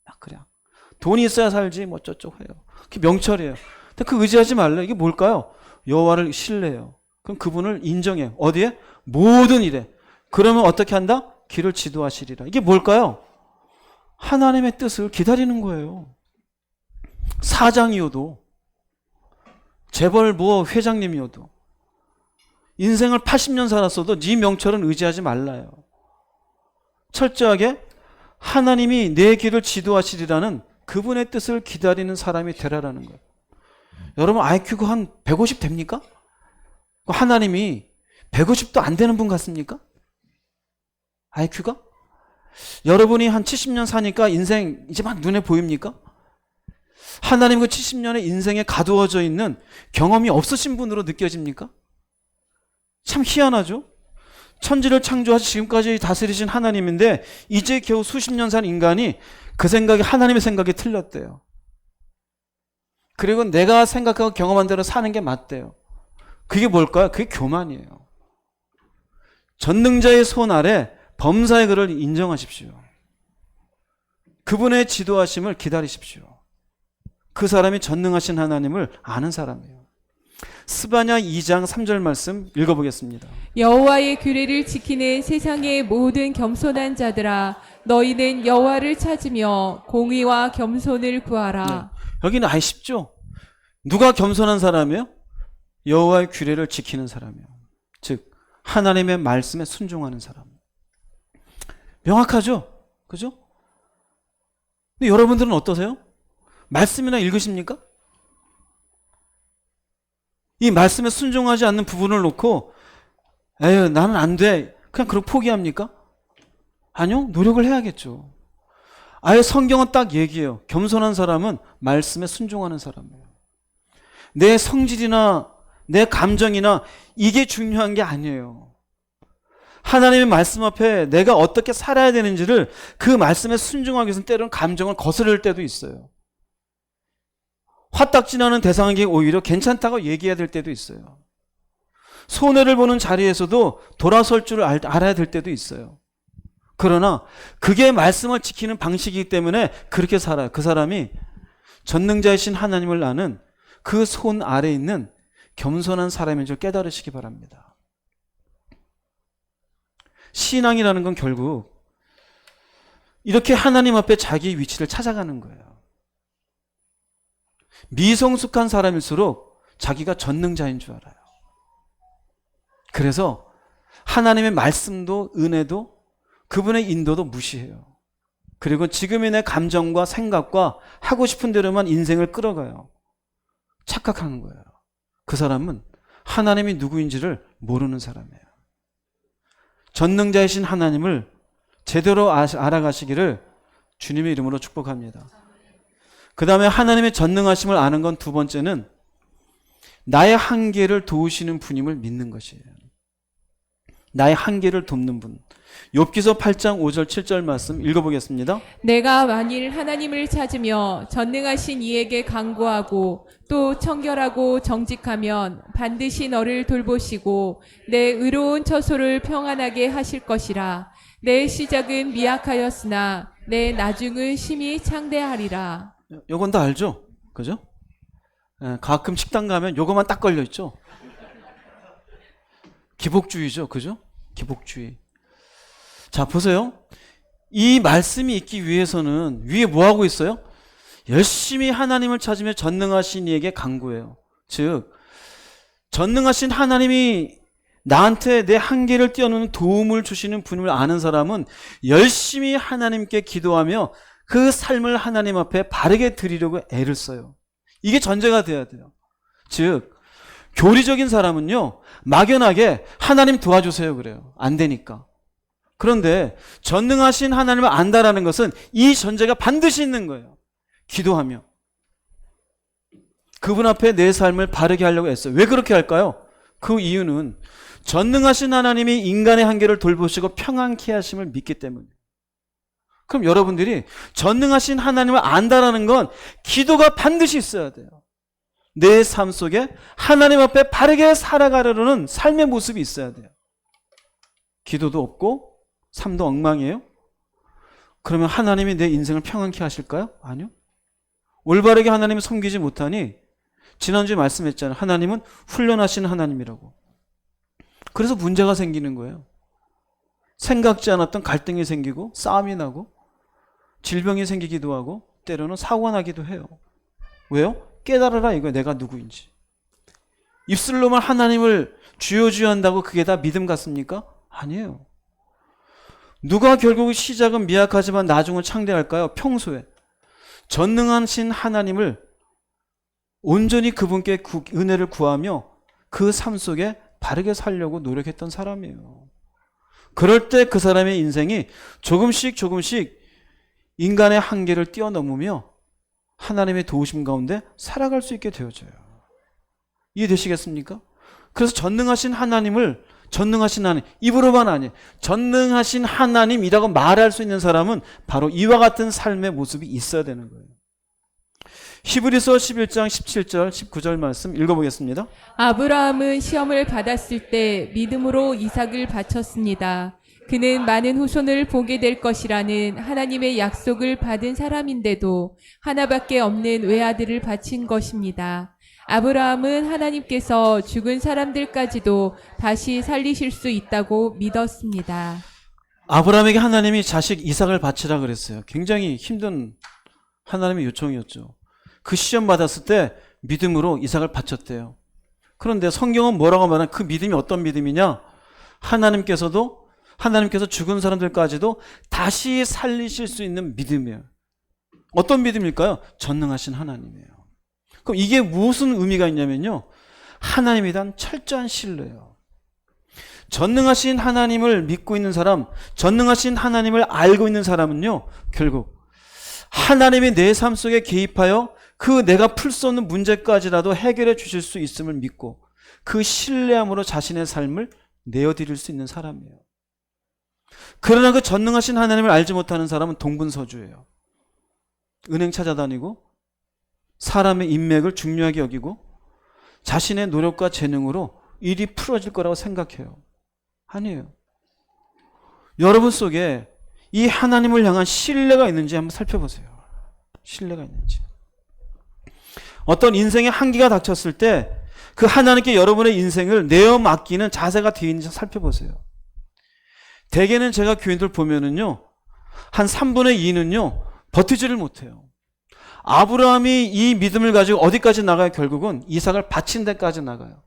막 그래. 돈이 있어야 살지 뭐 어쩌고 해요. 그게 명철이에요. 근데 그 의지하지 말래. 이게 뭘까요? 여호와를 신뢰해요. 그럼 그분을 인정해요. 어디에? 모든 일에. 그러면 어떻게 한다? 길을 지도하시리라. 이게 뭘까요? 하나님의 뜻을 기다리는 거예요. 사장이어도 재벌 뭐 회장님이어도 인생을 80년 살았어도 네 명철은 의지하지 말라요. 철저하게 하나님이 내 길을 지도하시리라는 그분의 뜻을 기다리는 사람이 되라라는 거예요. 여러분 IQ가 한 150 됩니까? 하나님이 150도 안 되는 분 같습니까? IQ가? 여러분이 한 70년 사니까 인생 이제 막 눈에 보입니까? 하나님 그 70년의 인생에 가두어져 있는 경험이 없으신 분으로 느껴집니까? 참 희한하죠? 천지를 창조하시 지금까지 다스리신 하나님인데 이제 겨우 수십 년 산 인간이 그 생각이 하나님의 생각이 틀렸대요. 그리고 내가 생각하고 경험한 대로 사는 게 맞대요. 그게 뭘까요? 그게 교만이에요. 전능자의 손 아래 범사의 글을 인정하십시오. 그분의 지도하심을 기다리십시오. 그 사람이 전능하신 하나님을 아는 사람이에요. 스바냐 2장 3절 말씀 읽어보겠습니다. 여호와의 규례를 지키는 세상의 모든 겸손한 자들아, 너희는 여호와를 찾으며 공의와 겸손을 구하라. 네. 여기는 아예 쉽죠? 누가 겸손한 사람이에요? 여호와의 규례를 지키는 사람이에요. 즉 하나님의 말씀에 순종하는 사람. 명확하죠? 그죠? 근데 여러분들은 어떠세요? 말씀이나 읽으십니까? 이 말씀에 순종하지 않는 부분을 놓고 에휴 나는 안 돼 그냥 그렇게 포기합니까? 아니요, 노력을 해야겠죠. 아예 성경은 딱 얘기해요. 겸손한 사람은 말씀에 순종하는 사람이에요. 내 성질이나 내 감정이나 이게 중요한 게 아니에요. 하나님의 말씀 앞에 내가 어떻게 살아야 되는지를 그 말씀에 순종하기 위해서는 때로는 감정을 거스를 때도 있어요. 화딱지나는 대상에게 오히려 괜찮다고 얘기해야 될 때도 있어요. 손해를 보는 자리에서도 돌아설 줄 알아야 될 때도 있어요. 그러나 그게 말씀을 지키는 방식이기 때문에 그렇게 살아요. 그 사람이 전능자이신 하나님을 아는 그 손 아래에 있는 겸손한 사람인 줄 깨달으시기 바랍니다. 신앙이라는 건 결국 이렇게 하나님 앞에 자기 위치를 찾아가는 거예요. 미성숙한 사람일수록 자기가 전능자인 줄 알아요. 그래서 하나님의 말씀도 은혜도 그분의 인도도 무시해요. 그리고 지금의 내 감정과 생각과 하고 싶은 대로만 인생을 끌어가요. 착각하는 거예요. 그 사람은 하나님이 누구인지를 모르는 사람이에요. 전능자이신 하나님을 제대로 알아가시기를 주님의 이름으로 축복합니다. 그 다음에 하나님의 전능하심을 아는 건 두 번째는 나의 한계를 도우시는 분임을 믿는 것이에요. 나의 한계를 돕는 분. 욥기서 8장 5절 7절 말씀 읽어보겠습니다. 내가 만일 하나님을 찾으며 전능하신 이에게 간구하고 또 청결하고 정직하면 반드시 너를 돌보시고 내 의로운 처소를 평안하게 하실 것이라. 내 시작은 미약하였으나 내 나중은 심히 창대하리라. 요건 다 알죠? 그죠? 가끔 식당 가면 요거만 딱 걸려있죠? 기복주의죠. 그죠? 기복주의. 자, 보세요. 이 말씀이 있기 위해서는 위에 뭐 하고 있어요? 열심히 하나님을 찾으며 전능하신 이에게 간구해요. 즉, 전능하신 하나님이 나한테 내 한계를 뛰어넘는 도움을 주시는 분을 아는 사람은 열심히 하나님께 기도하며 그 삶을 하나님 앞에 바르게 드리려고 애를 써요. 이게 전제가 돼야 돼요. 즉, 교리적인 사람은요, 막연하게 하나님 도와주세요 그래요. 안 되니까. 그런데 전능하신 하나님을 안다라는 것은 이 전제가 반드시 있는 거예요. 기도하며 그분 앞에 내 삶을 바르게 하려고 애써요. 왜 그렇게 할까요? 그 이유는 전능하신 하나님이 인간의 한계를 돌보시고 평안케 하심을 믿기 때문에. 그럼 여러분들이 전능하신 하나님을 안다라는 건 기도가 반드시 있어야 돼요. 내 삶 속에 하나님 앞에 바르게 살아가려는 삶의 모습이 있어야 돼요. 기도도 없고 삶도 엉망이에요? 그러면 하나님이 내 인생을 평안케 하실까요? 아니요. 올바르게 하나님을 섬기지 못하니 지난주에 말씀했잖아요. 하나님은 훈련하시는 하나님이라고. 그래서 문제가 생기는 거예요. 생각지 않았던 갈등이 생기고 싸움이 나고 질병이 생기기도 하고 때로는 사고가 나기도 해요. 왜요? 깨달아라 이거예요. 내가 누구인지. 입술로만 하나님을 주여 주여 한다고 그게 다 믿음 같습니까? 아니에요. 누가 결국 시작은 미약하지만 나중은 창대할까요? 평소에 전능하신 하나님을 온전히 그분께 은혜를 구하며 그 삶 속에 바르게 살려고 노력했던 사람이에요. 그럴 때 그 사람의 인생이 조금씩 인간의 한계를 뛰어넘으며 하나님의 도우심 가운데 살아갈 수 있게 되어져요. 이해되시겠습니까? 그래서 전능하신 하나님, 입으로만 아니, 전능하신 하나님이라고 말할 수 있는 사람은 바로 이와 같은 삶의 모습이 있어야 되는 거예요. 히브리서 11장 17절 19절 말씀 읽어보겠습니다. 아브라함은 시험을 받았을 때 믿음으로 이삭을 바쳤습니다. 그는 많은 후손을 보게 될 것이라는 하나님의 약속을 받은 사람인데도 하나밖에 없는 외아들을 바친 것입니다. 아브라함은 하나님께서 죽은 사람들까지도 다시 살리실 수 있다고 믿었습니다. 아브라함에게 하나님이 자식 이삭을 바치라 그랬어요. 굉장히 힘든 하나님의 요청이었죠. 그 시험 받았을 때 믿음으로 이삭을 바쳤대요. 그런데 성경은 뭐라고 말하냐? 그 믿음이 어떤 믿음이냐? 하나님께서 죽은 사람들까지도 다시 살리실 수 있는 믿음이에요. 어떤 믿음일까요? 전능하신 하나님이에요. 그럼 이게 무슨 의미가 있냐면요, 하나님에 대한 철저한 신뢰예요. 전능하신 하나님을 믿고 있는 사람, 전능하신 하나님을 알고 있는 사람은요, 결국 하나님이 내 삶 속에 개입하여 그 내가 풀 수 없는 문제까지라도 해결해 주실 수 있음을 믿고 그 신뢰함으로 자신의 삶을 내어드릴 수 있는 사람이에요. 그러나 그 전능하신 하나님을 알지 못하는 사람은 동분서주예요. 은행 찾아다니고 사람의 인맥을 중요하게 여기고 자신의 노력과 재능으로 일이 풀어질 거라고 생각해요. 아니에요. 여러분 속에 이 하나님을 향한 신뢰가 있는지 한번 살펴보세요. 신뢰가 있는지. 어떤 인생의 한계가 닥쳤을 때 그 하나님께 여러분의 인생을 내어 맡기는 자세가 되어 있는지 살펴보세요. 대개는 제가 교인들 보면은요, 한 3분의 2는요, 버티지를 못해요. 아브라함이 이 믿음을 가지고 어디까지 나가요? 결국은 이삭을 바친 데까지 나가요.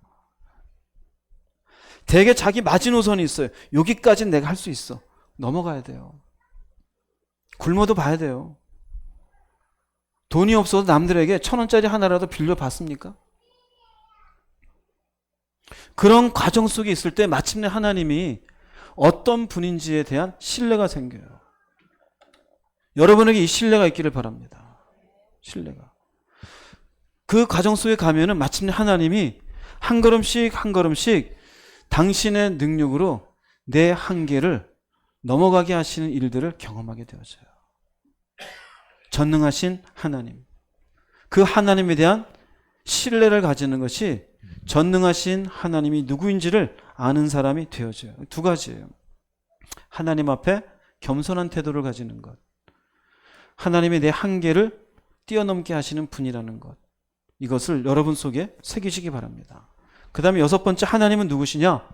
대개 자기 마지노선이 있어요. 여기까지는 내가 할 수 있어. 넘어가야 돼요. 굶어도 봐야 돼요. 돈이 없어도 남들에게 1,000원짜리 하나라도 빌려봤습니까? 그런 과정 속에 있을 때 마침내 하나님이 어떤 분인지에 대한 신뢰가 생겨요. 여러분에게 이 신뢰가 있기를 바랍니다. 신뢰가. 그 과정 속에 가면은 마침내 하나님이 한 걸음씩 당신의 능력으로 내 한계를 넘어가게 하시는 일들을 경험하게 되어져요. 전능하신 하나님. 그 하나님에 대한 신뢰를 가지는 것이 전능하신 하나님이 누구인지를 아는 사람이 되어져요. 두 가지예요. 하나님 앞에 겸손한 태도를 가지는 것. 하나님의 내 한계를 뛰어넘게 하시는 분이라는 것. 이것을 여러분 속에 새기시기 바랍니다. 그 다음에 6번째, 하나님은 누구시냐?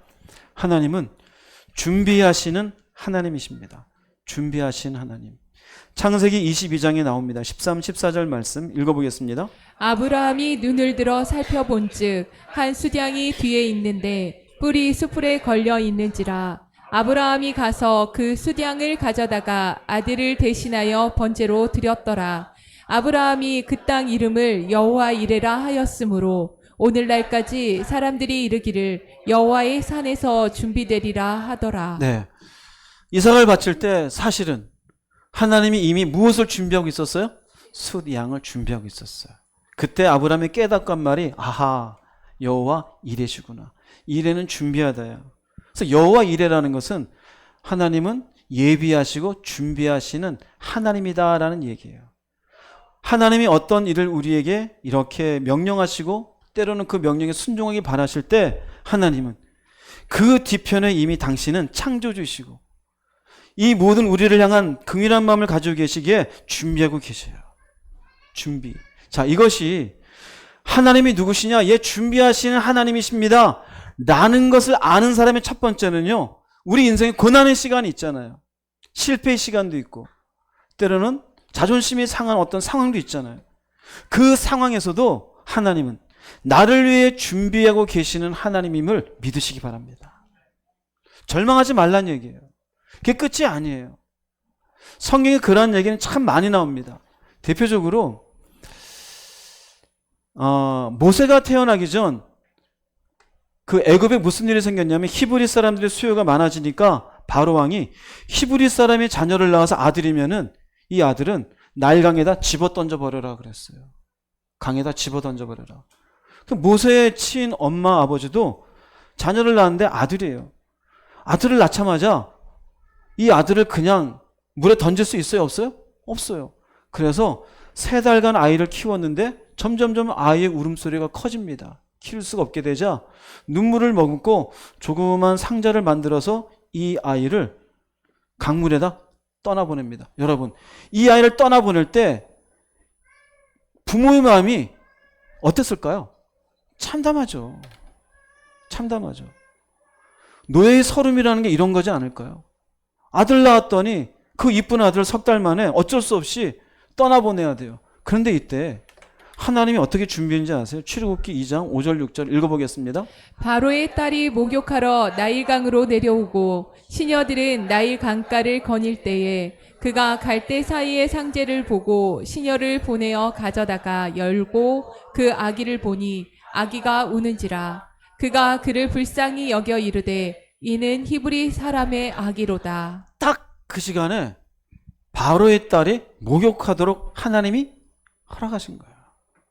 하나님은 준비하시는 하나님이십니다. 준비하신 하나님. 창세기 22장에 나옵니다. 13, 14절 말씀 읽어보겠습니다. 아브라함이 눈을 들어 살펴본즉 한 수량이 뒤에 있는데 뿔이 수풀에 걸려 있는지라. 아브라함이 가서 그 수량을 가져다가 아들을 대신하여 번제로 드렸더라. 아브라함이 그 땅 이름을 여호와 이레라 하였으므로 오늘날까지 사람들이 이르기를 여호와의 산에서 준비되리라 하더라. 네, 이삭을 바칠 때 사실은 하나님이 이미 무엇을 준비하고 있었어요? 숫 양을 준비하고 있었어요. 그때 아브라함이 깨닫고 한 말이, 아하, 여호와 이레시구나. 이레는 준비하다야. 그래서 여호와 이레라는 것은 하나님은 예비하시고 준비하시는 하나님이다라는 얘기예요. 하나님이 어떤 일을 우리에게 이렇게 명령하시고 때로는 그 명령에 순종하기 바라실 때 하나님은 그 뒤편에 이미 당신은 창조주이시고 이 모든 우리를 향한 긍휼한 마음을 가지고 계시기에 준비하고 계셔요. 준비. 자, 이것이 하나님이 누구시냐? 예, 준비하시는 하나님이십니다. 라는 것을 아는 사람의 첫 번째는요, 우리 인생에 고난의 시간이 있잖아요. 실패의 시간도 있고, 때로는 자존심이 상한 어떤 상황도 있잖아요. 그 상황에서도 하나님은 나를 위해 준비하고 계시는 하나님임을 믿으시기 바랍니다. 절망하지 말란 얘기예요. 그게 끝이 아니에요. 성경에 그런 얘기는 참 많이 나옵니다. 대표적으로 모세가 태어나기 전 그 애굽에 무슨 일이 생겼냐면 히브리 사람들의 수요가 많아지니까 바로 왕이 히브리 사람이 자녀를 낳아서 아들이면은 이 아들은 나일강에다 집어 던져 버려라 그랬어요. 강에다 집어 던져 버려라. 그 모세의 친인 엄마 아버지도 자녀를 낳았는데 아들이에요. 아들을 낳자마자 이 아들을 그냥 물에 던질 수 있어요? 없어요? 없어요. 그래서 3달간 아이를 키웠는데 점점점 아이의 울음소리가 커집니다. 키울 수가 없게 되자 눈물을 머금고 조그만 상자를 만들어서 이 아이를 강물에다 떠나보냅니다. 여러분, 이 아이를 떠나보낼 때 부모의 마음이 어땠을까요? 참담하죠. 참담하죠. 노예의 서름이라는 게 이런 거지 않을까요? 아들 낳았더니 그 이쁜 아들 3달 만에 어쩔 수 없이 떠나보내야 돼요. 그런데 이때 하나님이 어떻게 준비했는지 아세요? 출애굽기 2장 5절 6절 읽어보겠습니다. 바로의 딸이 목욕하러 나일강으로 내려오고 시녀들은 나일 강가를 거닐 때에 그가 갈대 사이의 상제를 보고 시녀를 보내어 가져다가 열고 그 아기를 보니 아기가 우는지라. 그가 그를 불쌍히 여겨 이르되 이는 히브리 사람의 아기로다. 딱 그 시간에 바로의 딸이 목욕하도록 하나님이 허락하신 거예요.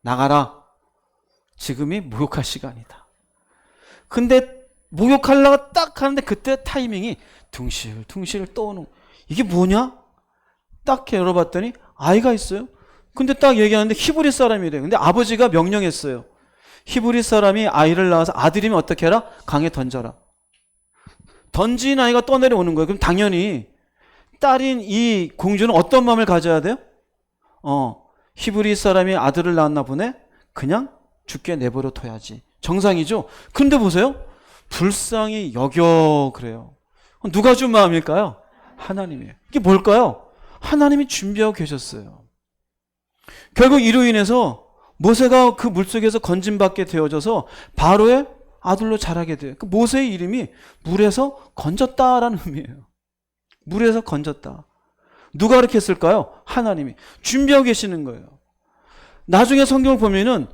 나가라. 지금이 목욕할 시간이다. 근데 목욕하려고 딱 하는데 그때 타이밍이 둥실둥실 떠오는, 이게 뭐냐? 딱 열어봤더니 아이가 있어요. 근데 딱 얘기하는데 히브리 사람이래요. 근데 아버지가 명령했어요. 히브리 사람이 아이를 낳아서 아들이면 어떻게 해라? 강에 던져라. 던진 아이가 떠내려오는 거예요. 그럼 당연히 딸인 이 공주는 어떤 마음을 가져야 돼요? 히브리 사람이 아들을 낳았나 보네? 그냥 죽게 내버려 둬야지. 정상이죠? 근데 보세요. 불쌍히 여겨 그래요. 누가 준 마음일까요? 하나님이에요. 이게 뭘까요? 하나님이 준비하고 계셨어요. 결국 이로 인해서 모세가 그 물속에서 건짐받게 되어져서 바로의 아들로 자라게 돼요. 그 모세의 이름이 물에서 건졌다라는 의미예요. 물에서 건졌다. 누가 그렇게 했을까요? 하나님이 준비하고 계시는 거예요. 나중에 성경을 보면은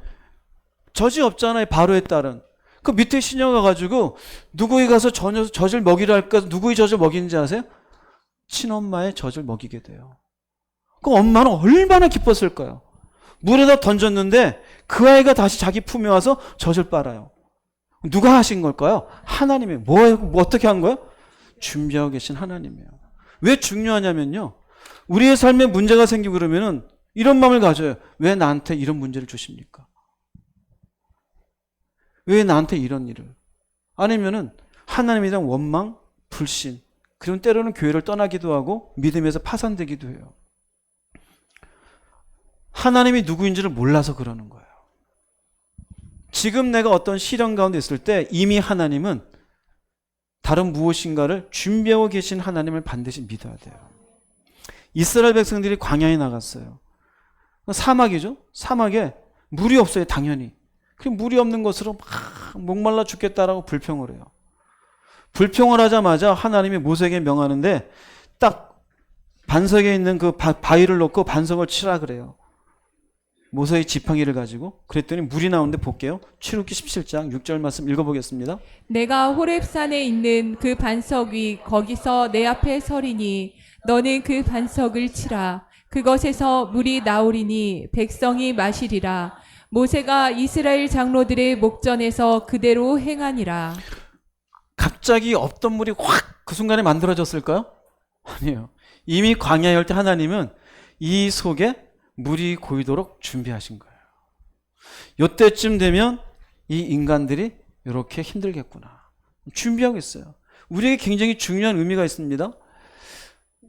젖이 없잖아요. 바로의 딸은. 그 밑에 시녀가 가지고 누구에 가서 젖을 먹이라 할까? 누구의 젖을 먹이는지 아세요? 친엄마의 젖을 먹이게 돼요. 그럼 엄마는 얼마나 기뻤을까요? 물에다 던졌는데 그 아이가 다시 자기 품에 와서 젖을 빨아요. 누가 하신 걸까요? 하나님이. 뭐 어떻게 한 거예요? 준비하고 계신 하나님이에요. 왜 중요하냐면요, 우리의 삶에 문제가 생기고 그러면은 이런 마음을 가져요. 왜 나한테 이런 문제를 주십니까? 왜 나한테 이런 일을? 아니면은 하나님에 대한 원망, 불신, 그리고 때로는 교회를 떠나기도 하고 믿음에서 파산되기도 해요. 하나님이 누구인지를 몰라서 그러는 거예요. 지금 내가 어떤 시련 가운데 있을 때 이미 하나님은 다른 무엇인가를 준비하고 계신 하나님을 반드시 믿어야 돼요. 이스라엘 백성들이 광야에 나갔어요. 사막이죠. 사막에 물이 없어요. 당연히. 그 물이 없는 것으로 막 목말라 죽겠다라고 불평을 해요. 불평을 하자마자 하나님이 모세에게 명하는데 딱 반석에 있는 그 바위를 놓고 반석을 치라 그래요. 모세의 지팡이를 가지고. 그랬더니 물이 나오는데 볼게요. 출애굽기 17장 6절 말씀 읽어보겠습니다. 내가 호렙산에 있는 그 반석 위 거기서 내 앞에 서리니 너는 그 반석을 치라. 그것에서 물이 나오리니 백성이 마시리라. 모세가 이스라엘 장로들의 목전에서 그대로 행하니라. 갑자기 없던 물이 확 그 순간에 만들어졌을까요? 아니에요. 이미 광야에 올 때 하나님은 이 속에 물이 고이도록 준비하신 거예요. 이때쯤 되면 이 인간들이 이렇게 힘들겠구나. 준비하고 있어요. 우리에게 굉장히 중요한 의미가 있습니다.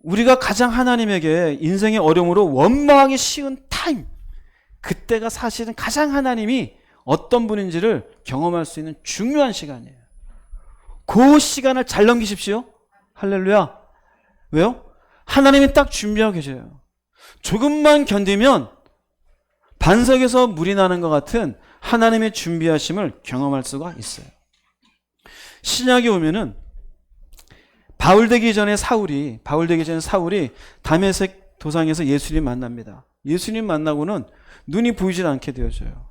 우리가 가장 하나님에게 인생의 어려움으로 원망하기 쉬운 타임, 그때가 사실은 가장 하나님이 어떤 분인지를 경험할 수 있는 중요한 시간이에요. 그 시간을 잘 넘기십시오. 할렐루야. 왜요? 하나님이 딱 준비하고 계셔요. 조금만 견디면 반석에서 물이 나는 것 같은 하나님의 준비하심을 경험할 수가 있어요. 신약에 오면은 바울 되기 전에 사울이 다메섹 도상에서 예수님 만납니다. 예수님 만나고는 눈이 보이질 않게 되어져요.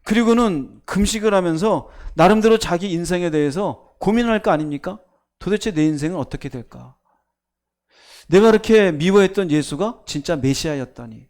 그리고는 금식을 하면서 나름대로 자기 인생에 대해서 고민할 거 아닙니까? 도대체 내 인생은 어떻게 될까? 내가 그렇게 미워했던 예수가 진짜 메시아였다니.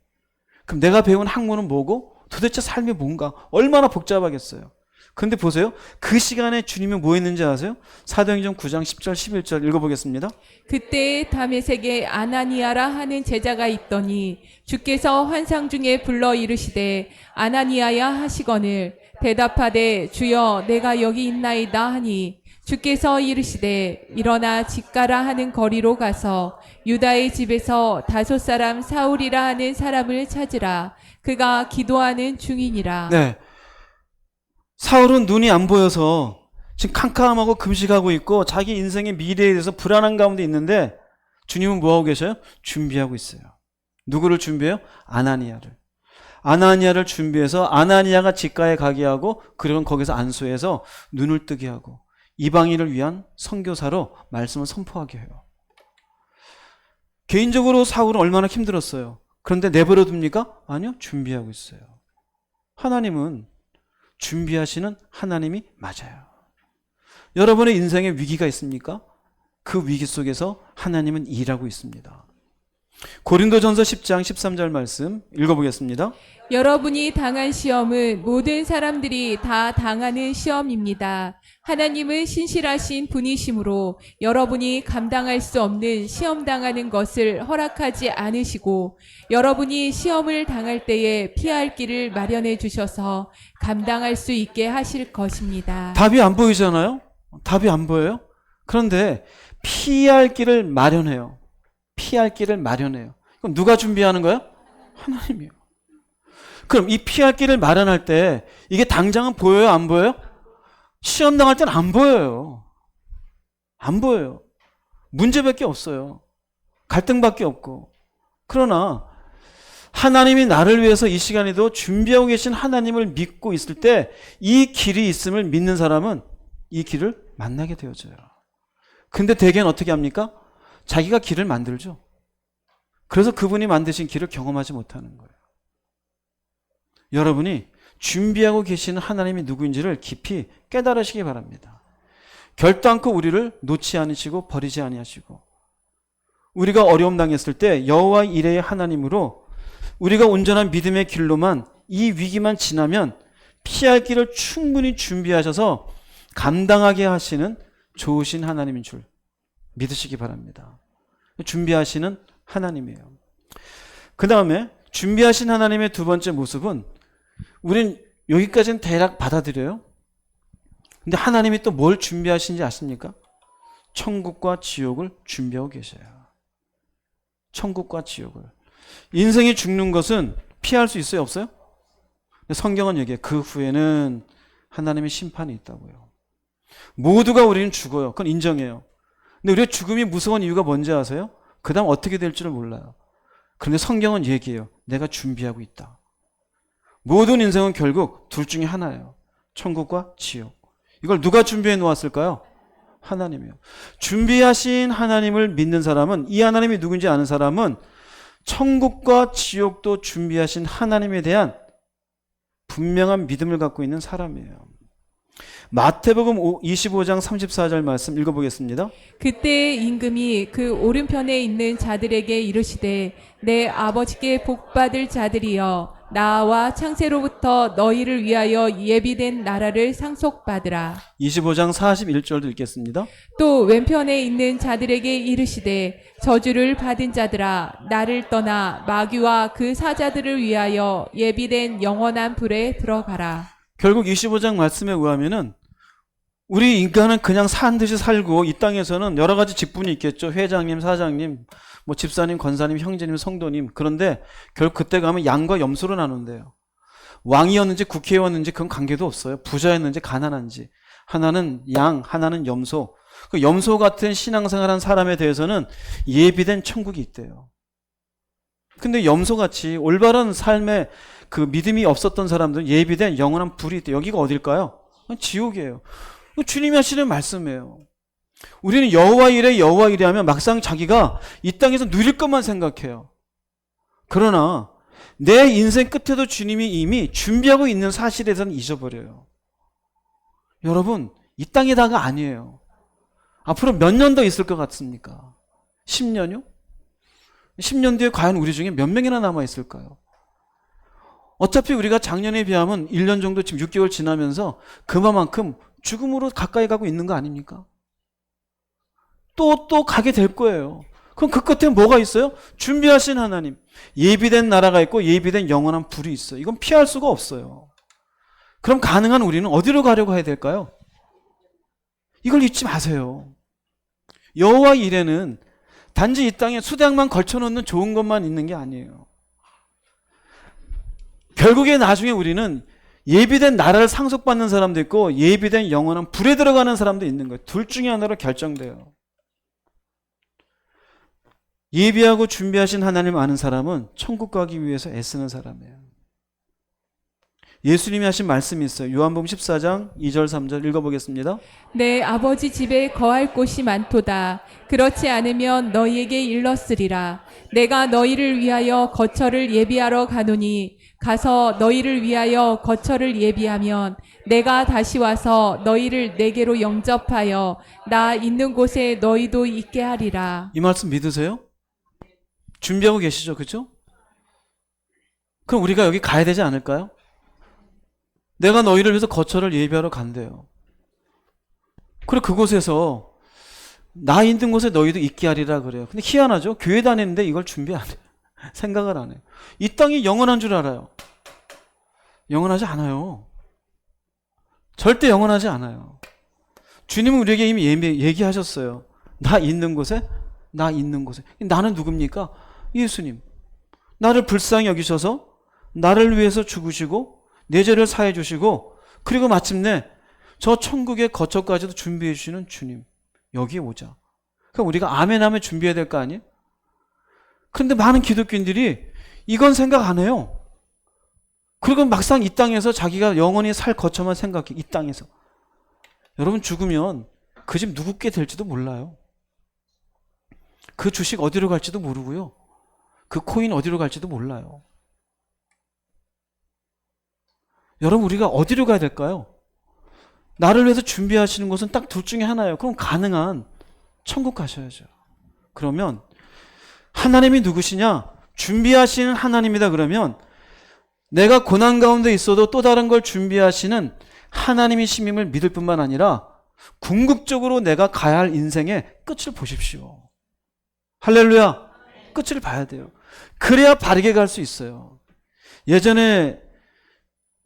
그럼 내가 배운 학문은 뭐고? 도대체 삶이 뭔가? 얼마나 복잡하겠어요. 그런데 보세요. 그 시간에 주님이 뭐 했는지 아세요? 사도행전 9장 10절 11절 읽어보겠습니다. 그때 다메섹에 아나니아라 하는 제자가 있더니 주께서 환상 중에 불러 이르시되 아나니아야 하시거늘 대답하되 주여 내가 여기 있나이다 하니 주께서 이르시되 일어나 집가라 하는 거리로 가서 유다의 집에서 다섯 사람 사울이라 하는 사람을 찾으라. 그가 기도하는 중이니라. 네. 사울은 눈이 안 보여서 지금 캄캄하고 금식하고 있고 자기 인생의 미래에 대해서 불안한 가운데 있는데 주님은 뭐하고 계셔요? 준비하고 있어요. 누구를 준비해요? 아나니아를 준비해서 아나니아가 집가에 가게 하고 그리고 거기서 안수해서 눈을 뜨게 하고 이방인을 위한 선교사로 말씀을 선포하게 해요. 개인적으로 사울은 얼마나 힘들었어요. 그런데 내버려 둡니까? 아니요. 준비하고 있어요. 하나님은 준비하시는 하나님이 맞아요. 여러분의 인생에 위기가 있습니까? 그 위기 속에서 하나님은 일하고 있습니다. 고린도전서 10장 13절 말씀 읽어보겠습니다. 여러분이 당한 시험은 모든 사람들이 다 당하는 시험입니다. 하나님은 신실하신 분이시므로 여러분이 감당할 수 없는 시험 당하는 것을 허락하지 않으시고 여러분이 시험을 당할 때에 피할 길을 마련해 주셔서 감당할 수 있게 하실 것입니다. 답이 안 보이잖아요? 답이 안 보여요? 그런데 피할 길을 마련해요. 그럼 누가 준비하는 거예요? 하나님이요. 그럼 이 피할 길을 마련할 때 이게 당장은 보여요? 안 보여요? 시험 당할 때는 안 보여요. 문제밖에 없어요. 갈등밖에 없고. 그러나 하나님이 나를 위해서 이 시간에도 준비하고 계신 하나님을 믿고 있을 때 이 길이 있음을 믿는 사람은 이 길을 만나게 되어져요. 근데 대개는 어떻게 합니까? 자기가 길을 만들죠. 그래서 그분이 만드신 길을 경험하지 못하는 거예요. 여러분이 준비하고 계시는 하나님이 누구인지를 깊이 깨달으시기 바랍니다. 결단코 우리를 놓지 않으시고 버리지 아니하시고 우리가 어려움 당했을 때 여호와 이레의 하나님으로 우리가 온전한 믿음의 길로만 이 위기만 지나면 피할 길을 충분히 준비하셔서 감당하게 하시는 좋으신 하나님인 줄 믿으시기 바랍니다. 준비하시는 하나님이에요. 그 다음에 준비하신 하나님의 두 번째 모습은 우린 여기까지는 대략 받아들여요. 근데 하나님이 또 뭘 준비하신지 아십니까? 천국과 지옥을 준비하고 계셔요. 천국과 지옥을. 인생이 죽는 것은 피할 수 있어요? 없어요? 성경은 얘기해요. 그 후에는 하나님의 심판이 있다고요. 모두가 우리는 죽어요. 그건 인정해요. 근데 우리가 죽음이 무서운 이유가 뭔지 아세요? 그 다음 어떻게 될 줄을 몰라요. 그런데 성경은 얘기해요. 내가 준비하고 있다. 모든 인생은 결국 둘 중에 하나예요. 천국과 지옥. 이걸 누가 준비해 놓았을까요? 하나님이요. 준비하신 하나님을 믿는 사람은, 이 하나님이 누군지 아는 사람은 천국과 지옥도 준비하신 하나님에 대한 분명한 믿음을 갖고 있는 사람이에요. 마태복음 25장 34절 말씀 읽어보겠습니다. 그때 임금이 그 오른편에 있는 자들에게 이르시되 내 아버지께 복받을 자들이여 나와 창세로부터 너희를 위하여 예비된 나라를 상속받으라. 25장 41절도 읽겠습니다. 또 왼편에 있는 자들에게 이르시되 저주를 받은 자들아 나를 떠나 마귀와 그 사자들을 위하여 예비된 영원한 불에 들어가라. 결국 25장 말씀에 의하면은 우리 인간은 그냥 산 듯이 살고 이 땅에서는 여러 가지 직분이 있겠죠. 회장님, 사장님, 뭐 집사님, 권사님, 형제님, 성도님. 그런데 결국 그때 가면 양과 염소로 나눈대요. 왕이었는지 국회의원인지 그건 관계도 없어요. 부자였는지 가난한지. 하나는 양, 하나는 염소. 그 염소 같은 신앙생활한 사람에 대해서는 예비된 천국이 있대요. 근데 염소같이 올바른 삶에 그 믿음이 없었던 사람들은 예비된 영원한 불이 있대. 여기가 어딜까요? 지옥이에요. 주님이 하시는 말씀이에요. 우리는 여호와 이래 여호와 이래 하면 막상 자기가 이 땅에서 누릴 것만 생각해요. 그러나 내 인생 끝에도 주님이 이미 준비하고 있는 사실에 대해서는 잊어버려요. 여러분, 이 땅에다가 아니에요. 앞으로 몇 년 더 있을 것 같습니까? 10년요? 10년 뒤에 과연 우리 중에 몇 명이나 남아있을까요? 어차피 우리가 작년에 비하면 1년 정도 지금 6개월 지나면서 그만큼 죽음으로 가까이 가고 있는 거 아닙니까? 또 가게 될 거예요. 그럼 그 끝에 뭐가 있어요? 준비하신 하나님. 예비된 나라가 있고 예비된 영원한 불이 있어요. 이건 피할 수가 없어요. 그럼 가능한 우리는 어디로 가려고 해야 될까요? 이걸 잊지 마세요. 여호와 이레는 단지 이 땅에 수량만 걸쳐놓는 좋은 것만 있는 게 아니에요. 결국에 나중에 우리는 예비된 나라를 상속받는 사람도 있고 예비된 영원한 불에 들어가는 사람도 있는 거예요. 둘 중에 하나로 결정돼요. 예비하고 준비하신 하나님 아는 사람은 천국 가기 위해서 애쓰는 사람이에요. 예수님이 하신 말씀이 있어요. 요한복음 14장 2절 3절 읽어보겠습니다. 내 아버지 집에 거할 곳이 많도다. 그렇지 않으면 너희에게 일렀으리라. 내가 너희를 위하여 거처를 예비하러 가노니 가서 너희를 위하여 거처를 예비하면 내가 다시 와서 너희를 내게로 영접하여 나 있는 곳에 너희도 있게 하리라. 이 말씀 믿으세요? 준비하고 계시죠? 그렇죠? 그럼 우리가 여기 가야 되지 않을까요? 내가 너희를 위해서 거처를 예비하러 간대요. 그리고 그곳에서 나 있는 곳에 너희도 있게 하리라 그래요. 근데 희한하죠? 교회 다니는데 이걸 준비 안 해요. 생각을 안 해요. 이 땅이 영원한 줄 알아요. 영원하지 않아요. 절대 영원하지 않아요. 주님은 우리에게 이미 얘기하셨어요. 나 있는 곳에, 나 있는 곳에. 나는 누굽니까? 예수님. 나를 불쌍히 여기셔서 나를 위해서 죽으시고 내 죄를 사해 주시고 그리고 마침내 저 천국의 거처까지도 준비해 주시는 주님. 여기에 오자. 그러니까 우리가 아멘 하면 준비해야 될 거 아니에요? 그런데 많은 기독교인들이 이건 생각 안 해요. 그리고 막상 이 땅에서 자기가 영원히 살 거처만 생각해. 이 땅에서. 여러분 죽으면 그 집 누구께 될지도 몰라요. 그 주식 어디로 갈지도 모르고요. 그 코인 어디로 갈지도 몰라요. 여러분 우리가 어디로 가야 될까요? 나를 위해서 준비하시는 것은 딱 둘 중에 하나예요. 그럼 가능한 천국 가셔야죠. 그러면 하나님이 누구시냐? 준비하시는 하나님이다 그러면 내가 고난 가운데 있어도 또 다른 걸 준비하시는 하나님이심임을 믿을 뿐만 아니라 궁극적으로 내가 가야 할 인생의 끝을 보십시오. 할렐루야. 끝을 봐야 돼요. 그래야 바르게 갈 수 있어요. 예전에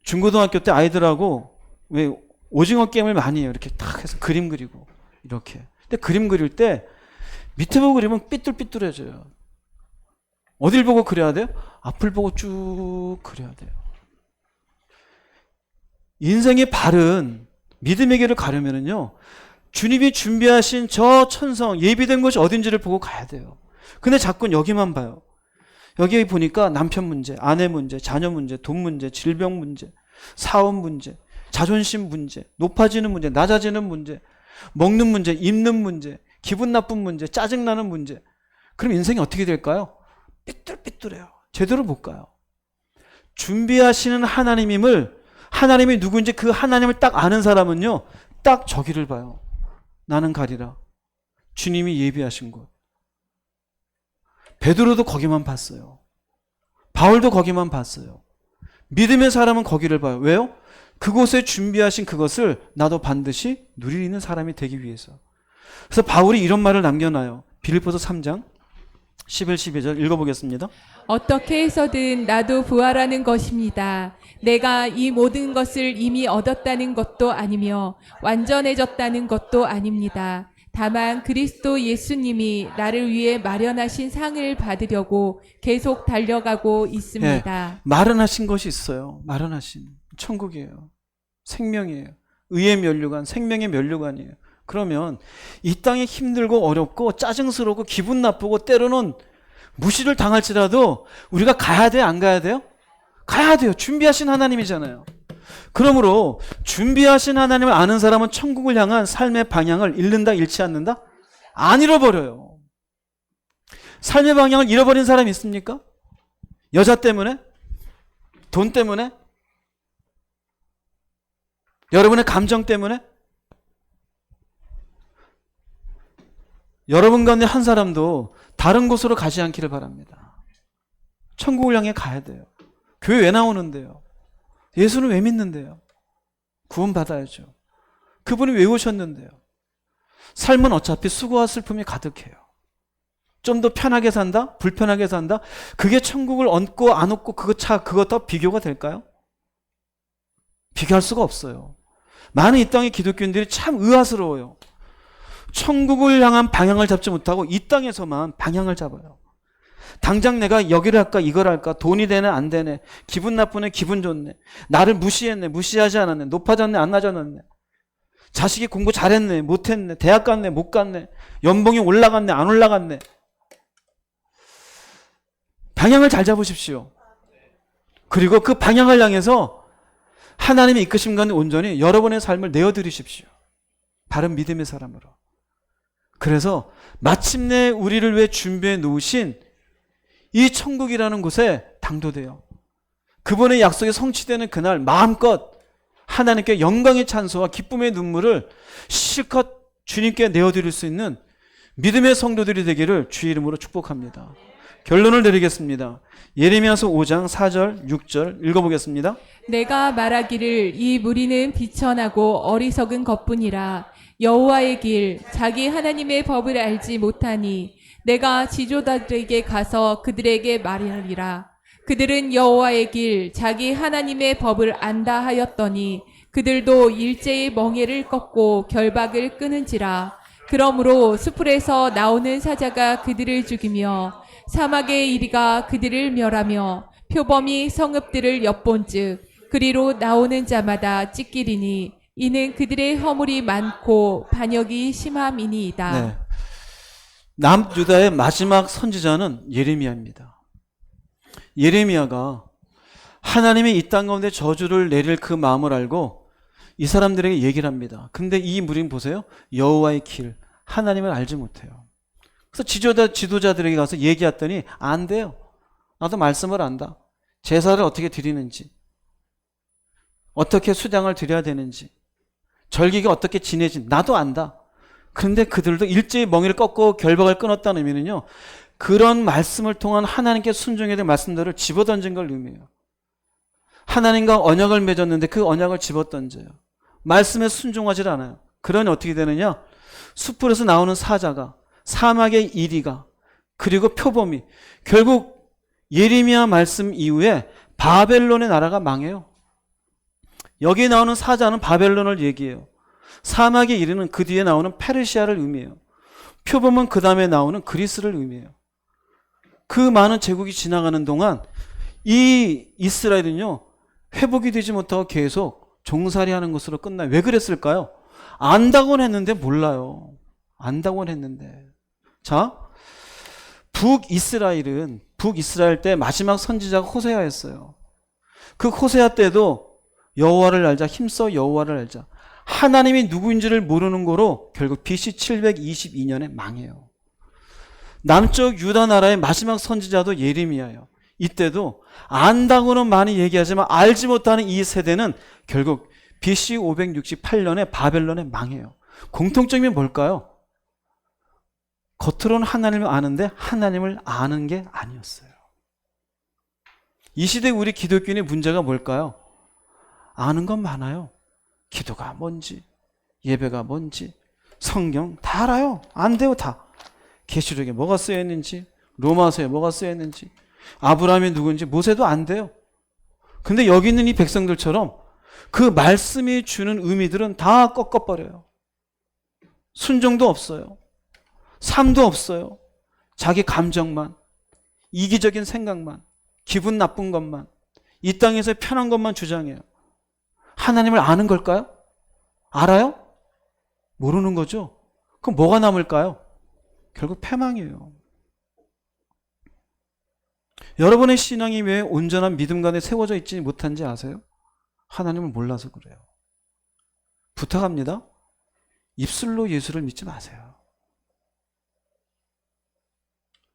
중고등학교 때 아이들하고 왜 오징어 게임을 많이 해요. 이렇게 탁 해서 그림 그리고 이렇게. 근데 그림 그릴 때 밑에 보고 그리면 삐뚤삐뚤해져요. 어딜 보고 그려야 돼요? 앞을 보고 쭉 그려야 돼요. 인생의 바른 믿음의 길을 가려면은요, 주님이 준비하신 저 천성, 예비된 곳이 어딘지를 보고 가야 돼요. 근데 자꾸 여기만 봐요. 여기 보니까 남편 문제, 아내 문제, 자녀 문제, 돈 문제, 질병 문제, 사업 문제, 자존심 문제, 높아지는 문제, 낮아지는 문제, 먹는 문제, 입는 문제, 기분 나쁜 문제, 짜증나는 문제. 그럼 인생이 어떻게 될까요? 삐뚤삐뚤해요. 제대로 못 가요. 준비하시는 하나님임을, 하나님이 누구인지 그 하나님을 딱 아는 사람은요, 딱 저기를 봐요. 나는 가리라. 주님이 예비하신 곳. 베드로도 거기만 봤어요. 바울도 거기만 봤어요. 믿음의 사람은 거기를 봐요. 왜요? 그곳에 준비하신 그것을 나도 반드시 누리는 사람이 되기 위해서. 그래서 바울이 이런 말을 남겨놔요. 빌립보서 3장 11, 12절 읽어보겠습니다. 어떻게 해서든 나도 부활하는 것입니다. 내가 이 모든 것을 이미 얻었다는 것도 아니며 완전해졌다는 것도 아닙니다. 다만 그리스도 예수님이 나를 위해 마련하신 상을 받으려고 계속 달려가고 있습니다. 네, 마련하신 것이 있어요. 마련하신 천국이에요. 생명이에요. 의의 면류관, 생명의 면류관이에요. 그러면 이 땅에 힘들고 어렵고 짜증스럽고 기분 나쁘고 때로는 무시를 당할지라도 우리가 가야 돼, 안 가야 돼요? 가야 돼요. 준비하신 하나님이잖아요. 그러므로 준비하신 하나님을 아는 사람은 천국을 향한 삶의 방향을 잃는다, 잃지 않는다? 안 잃어버려요. 삶의 방향을 잃어버린 사람이 있습니까? 여자 때문에? 돈 때문에? 여러분의 감정 때문에? 여러분 가운데 한 사람도 다른 곳으로 가지 않기를 바랍니다. 천국을 향해 가야 돼요. 교회 왜 나오는데요? 예수는 왜 믿는데요? 구원 받아야죠. 그분이 왜 오셨는데요? 삶은 어차피 수고와 슬픔이 가득해요. 좀 더 편하게 산다? 불편하게 산다? 그게 천국을 얻고 안 얻고 그거 더 비교가 될까요? 비교할 수가 없어요. 많은 이 땅의 기독교인들이 참 의아스러워요. 천국을 향한 방향을 잡지 못하고 이 땅에서만 방향을 잡아요. 당장 내가 여기를 할까 이걸 할까, 돈이 되네 안 되네, 기분 나쁘네 기분 좋네, 나를 무시했네 무시하지 않았네, 높아졌네 안 낮아졌네, 자식이 공부 잘했네 못했네, 대학 갔네 못 갔네, 연봉이 올라갔네 안 올라갔네. 방향을 잘 잡으십시오. 그리고 그 방향을 향해서 하나님의 이끄심 가운데 온전히 여러분의 삶을 내어드리십시오. 바른 믿음의 사람으로. 그래서 마침내 우리를 위해 준비해 놓으신 이 천국이라는 곳에 당도돼요. 그분의 약속이 성취되는 그날 마음껏 하나님께 영광의 찬송과 기쁨의 눈물을 실컷 주님께 내어드릴 수 있는 믿음의 성도들이 되기를 주의 이름으로 축복합니다. 결론을 내리겠습니다. 예레미야서 5장 4절 6절 읽어보겠습니다. 내가 말하기를 이 무리는 비천하고 어리석은 것뿐이라. 여호와의 길 자기 하나님의 법을 알지 못하니 내가 지도자들에게 가서 그들에게 말하리라. 그들은 여호와의 길 자기 하나님의 법을 안다 하였더니 그들도 일제히 멍에를 꺾고 결박을 끊은지라. 그러므로 수풀에서 나오는 사자가 그들을 죽이며 사막의 이리가 그들을 멸하며 표범이 성읍들을 엿본즉 그리로 나오는 자마다 찢기리니 이는 그들의 허물이 많고 반역이 심함이니이다. 네. 남유다의 마지막 선지자는 예레미야입니다. 예레미야가 하나님이 이 땅 가운데 저주를 내릴 그 마음을 알고 이 사람들에게 얘기를 합니다. 근데 이 무리는 보세요. 여호와의 길, 하나님을 알지 못해요. 그래서 지도자들에게 가서 얘기했더니 안 돼요. 나도 말씀을 안다. 제사를 어떻게 드리는지, 어떻게 수장을 드려야 되는지, 절기가 어떻게 지내지 나도 안다. 그런데 그들도 일제히 멍에를 꺾고 결박을 끊었다는 의미는요, 그런 말씀을 통한 하나님께 순종해야 될 말씀들을 집어던진 걸 의미해요. 하나님과 언약을 맺었는데 그 언약을 집어던져요. 말씀에 순종하지 않아요. 그러니 어떻게 되느냐, 숲풀에서 나오는 사자가, 사막의 이리가, 그리고 표범이, 결국 예레미야 말씀 이후에 바벨론의 나라가 망해요. 여기 나오는 사자는 바벨론을 얘기해요. 사막의 이리는 그 뒤에 나오는 페르시아를 의미해요. 표범은 그 다음에 나오는 그리스를 의미해요. 그 많은 제국이 지나가는 동안 이 이스라엘은요, 회복이 되지 못하고 계속 종살이하는 것으로 끝나요. 왜 그랬을까요? 안다고는 했는데 몰라요. 안다고는 했는데. 자, 북이스라엘 때 마지막 선지자가 호세아였어요. 그 호세아 때도 여호와를 알자, 힘써 여호와를 알자, 하나님이 누구인지를 모르는 거로 결국 BC 722년에 망해요. 남쪽 유다 나라의 마지막 선지자도 예레미야예요. 이때도 안다고는 많이 얘기하지만 알지 못하는 이 세대는 결국 BC 568년에 바벨론에 망해요. 공통점이 뭘까요? 겉으로는 하나님을 아는데 하나님을 아는 게 아니었어요. 이 시대 우리 기독교인의 문제가 뭘까요? 아는 건 많아요. 기도가 뭔지, 예배가 뭔지, 성경 다 알아요. 안 돼요, 다. 계시록에 뭐가 쓰여 있는지, 로마서에 뭐가 쓰여 있는지, 아브라함이 누군지 모세도 안 돼요. 근데 여기 있는 이 백성들처럼 그 말씀이 주는 의미들은 다 꺾어버려요. 순종도 없어요. 삶도 없어요. 자기 감정만, 이기적인 생각만, 기분 나쁜 것만, 이 땅에서 편한 것만 주장해요. 하나님을 아는 걸까요? 알아요? 모르는 거죠? 그럼 뭐가 남을까요? 결국 패망이에요. 여러분의 신앙이 왜 온전한 믿음 가운데 세워져 있지 못한지 아세요? 하나님을 몰라서 그래요. 부탁합니다. 입술로 예수를 믿지 마세요.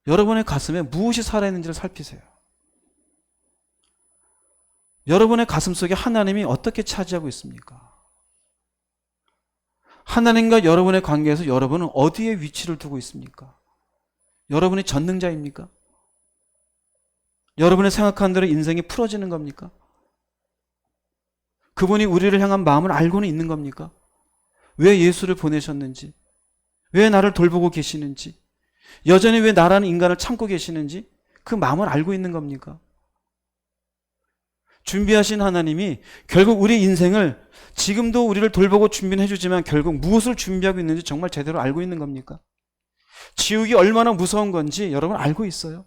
여러분의 가슴에 무엇이 살아있는지를 살피세요. 여러분의 가슴 속에 하나님이 어떻게 차지하고 있습니까? 하나님과 여러분의 관계에서 여러분은 어디에 위치를 두고 있습니까? 여러분이 전능자입니까? 여러분의 생각한 대로 인생이 풀어지는 겁니까? 그분이 우리를 향한 마음을 알고는 있는 겁니까? 왜 예수를 보내셨는지, 왜 나를 돌보고 계시는지, 여전히 왜 나라는 인간을 참고 계시는지 그 마음을 알고 있는 겁니까? 준비하신 하나님이 결국 우리 인생을 지금도 우리를 돌보고 준비는 해주지만 결국 무엇을 준비하고 있는지 정말 제대로 알고 있는 겁니까? 지옥이 얼마나 무서운 건지 여러분 알고 있어요?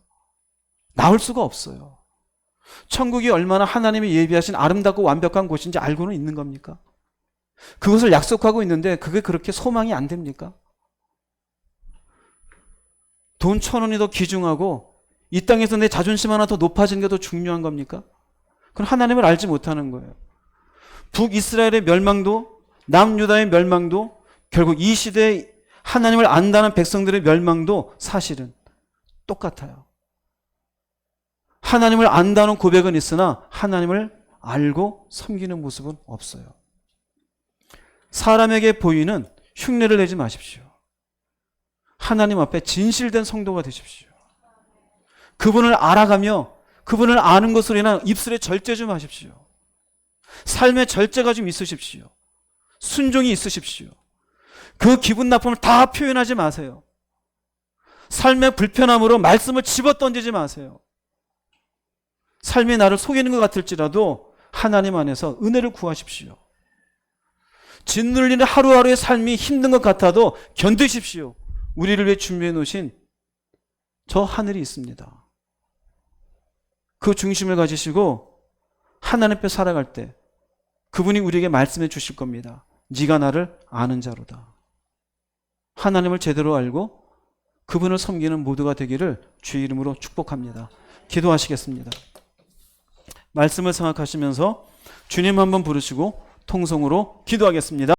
나올 수가 없어요. 천국이 얼마나 하나님이 예비하신 아름답고 완벽한 곳인지 알고는 있는 겁니까? 그것을 약속하고 있는데 그게 그렇게 소망이 안 됩니까? 돈 1,000원이 더 귀중하고 이 땅에서 내 자존심 하나 더 높아지는 게 더 중요한 겁니까? 그건 하나님을 알지 못하는 거예요. 북이스라엘의 멸망도 남유다의 멸망도 결국 이 시대에 하나님을 안다는 백성들의 멸망도 사실은 똑같아요. 하나님을 안다는 고백은 있으나 하나님을 알고 섬기는 모습은 없어요. 사람에게 보이는 흉내를 내지 마십시오. 하나님 앞에 진실된 성도가 되십시오. 그분을 알아가며 그분을 아는 것으로 인한 입술에 절제 좀 하십시오. 삶의 절제가 좀 있으십시오. 순종이 있으십시오. 그 기분 나쁨을 다 표현하지 마세요. 삶의 불편함으로 말씀을 집어던지지 마세요. 삶이 나를 속이는 것 같을지라도 하나님 안에서 은혜를 구하십시오. 짓눌리는 하루하루의 삶이 힘든 것 같아도 견디십시오. 우리를 위해 준비해 놓으신 저 하늘이 있습니다. 그 중심을 가지시고 하나님 앞에 살아갈 때 그분이 우리에게 말씀해 주실 겁니다. 네가 나를 아는 자로다. 하나님을 제대로 알고 그분을 섬기는 모두가 되기를 주의 이름으로 축복합니다. 기도하시겠습니다. 말씀을 생각하시면서 주님 한번 부르시고 통성으로 기도하겠습니다.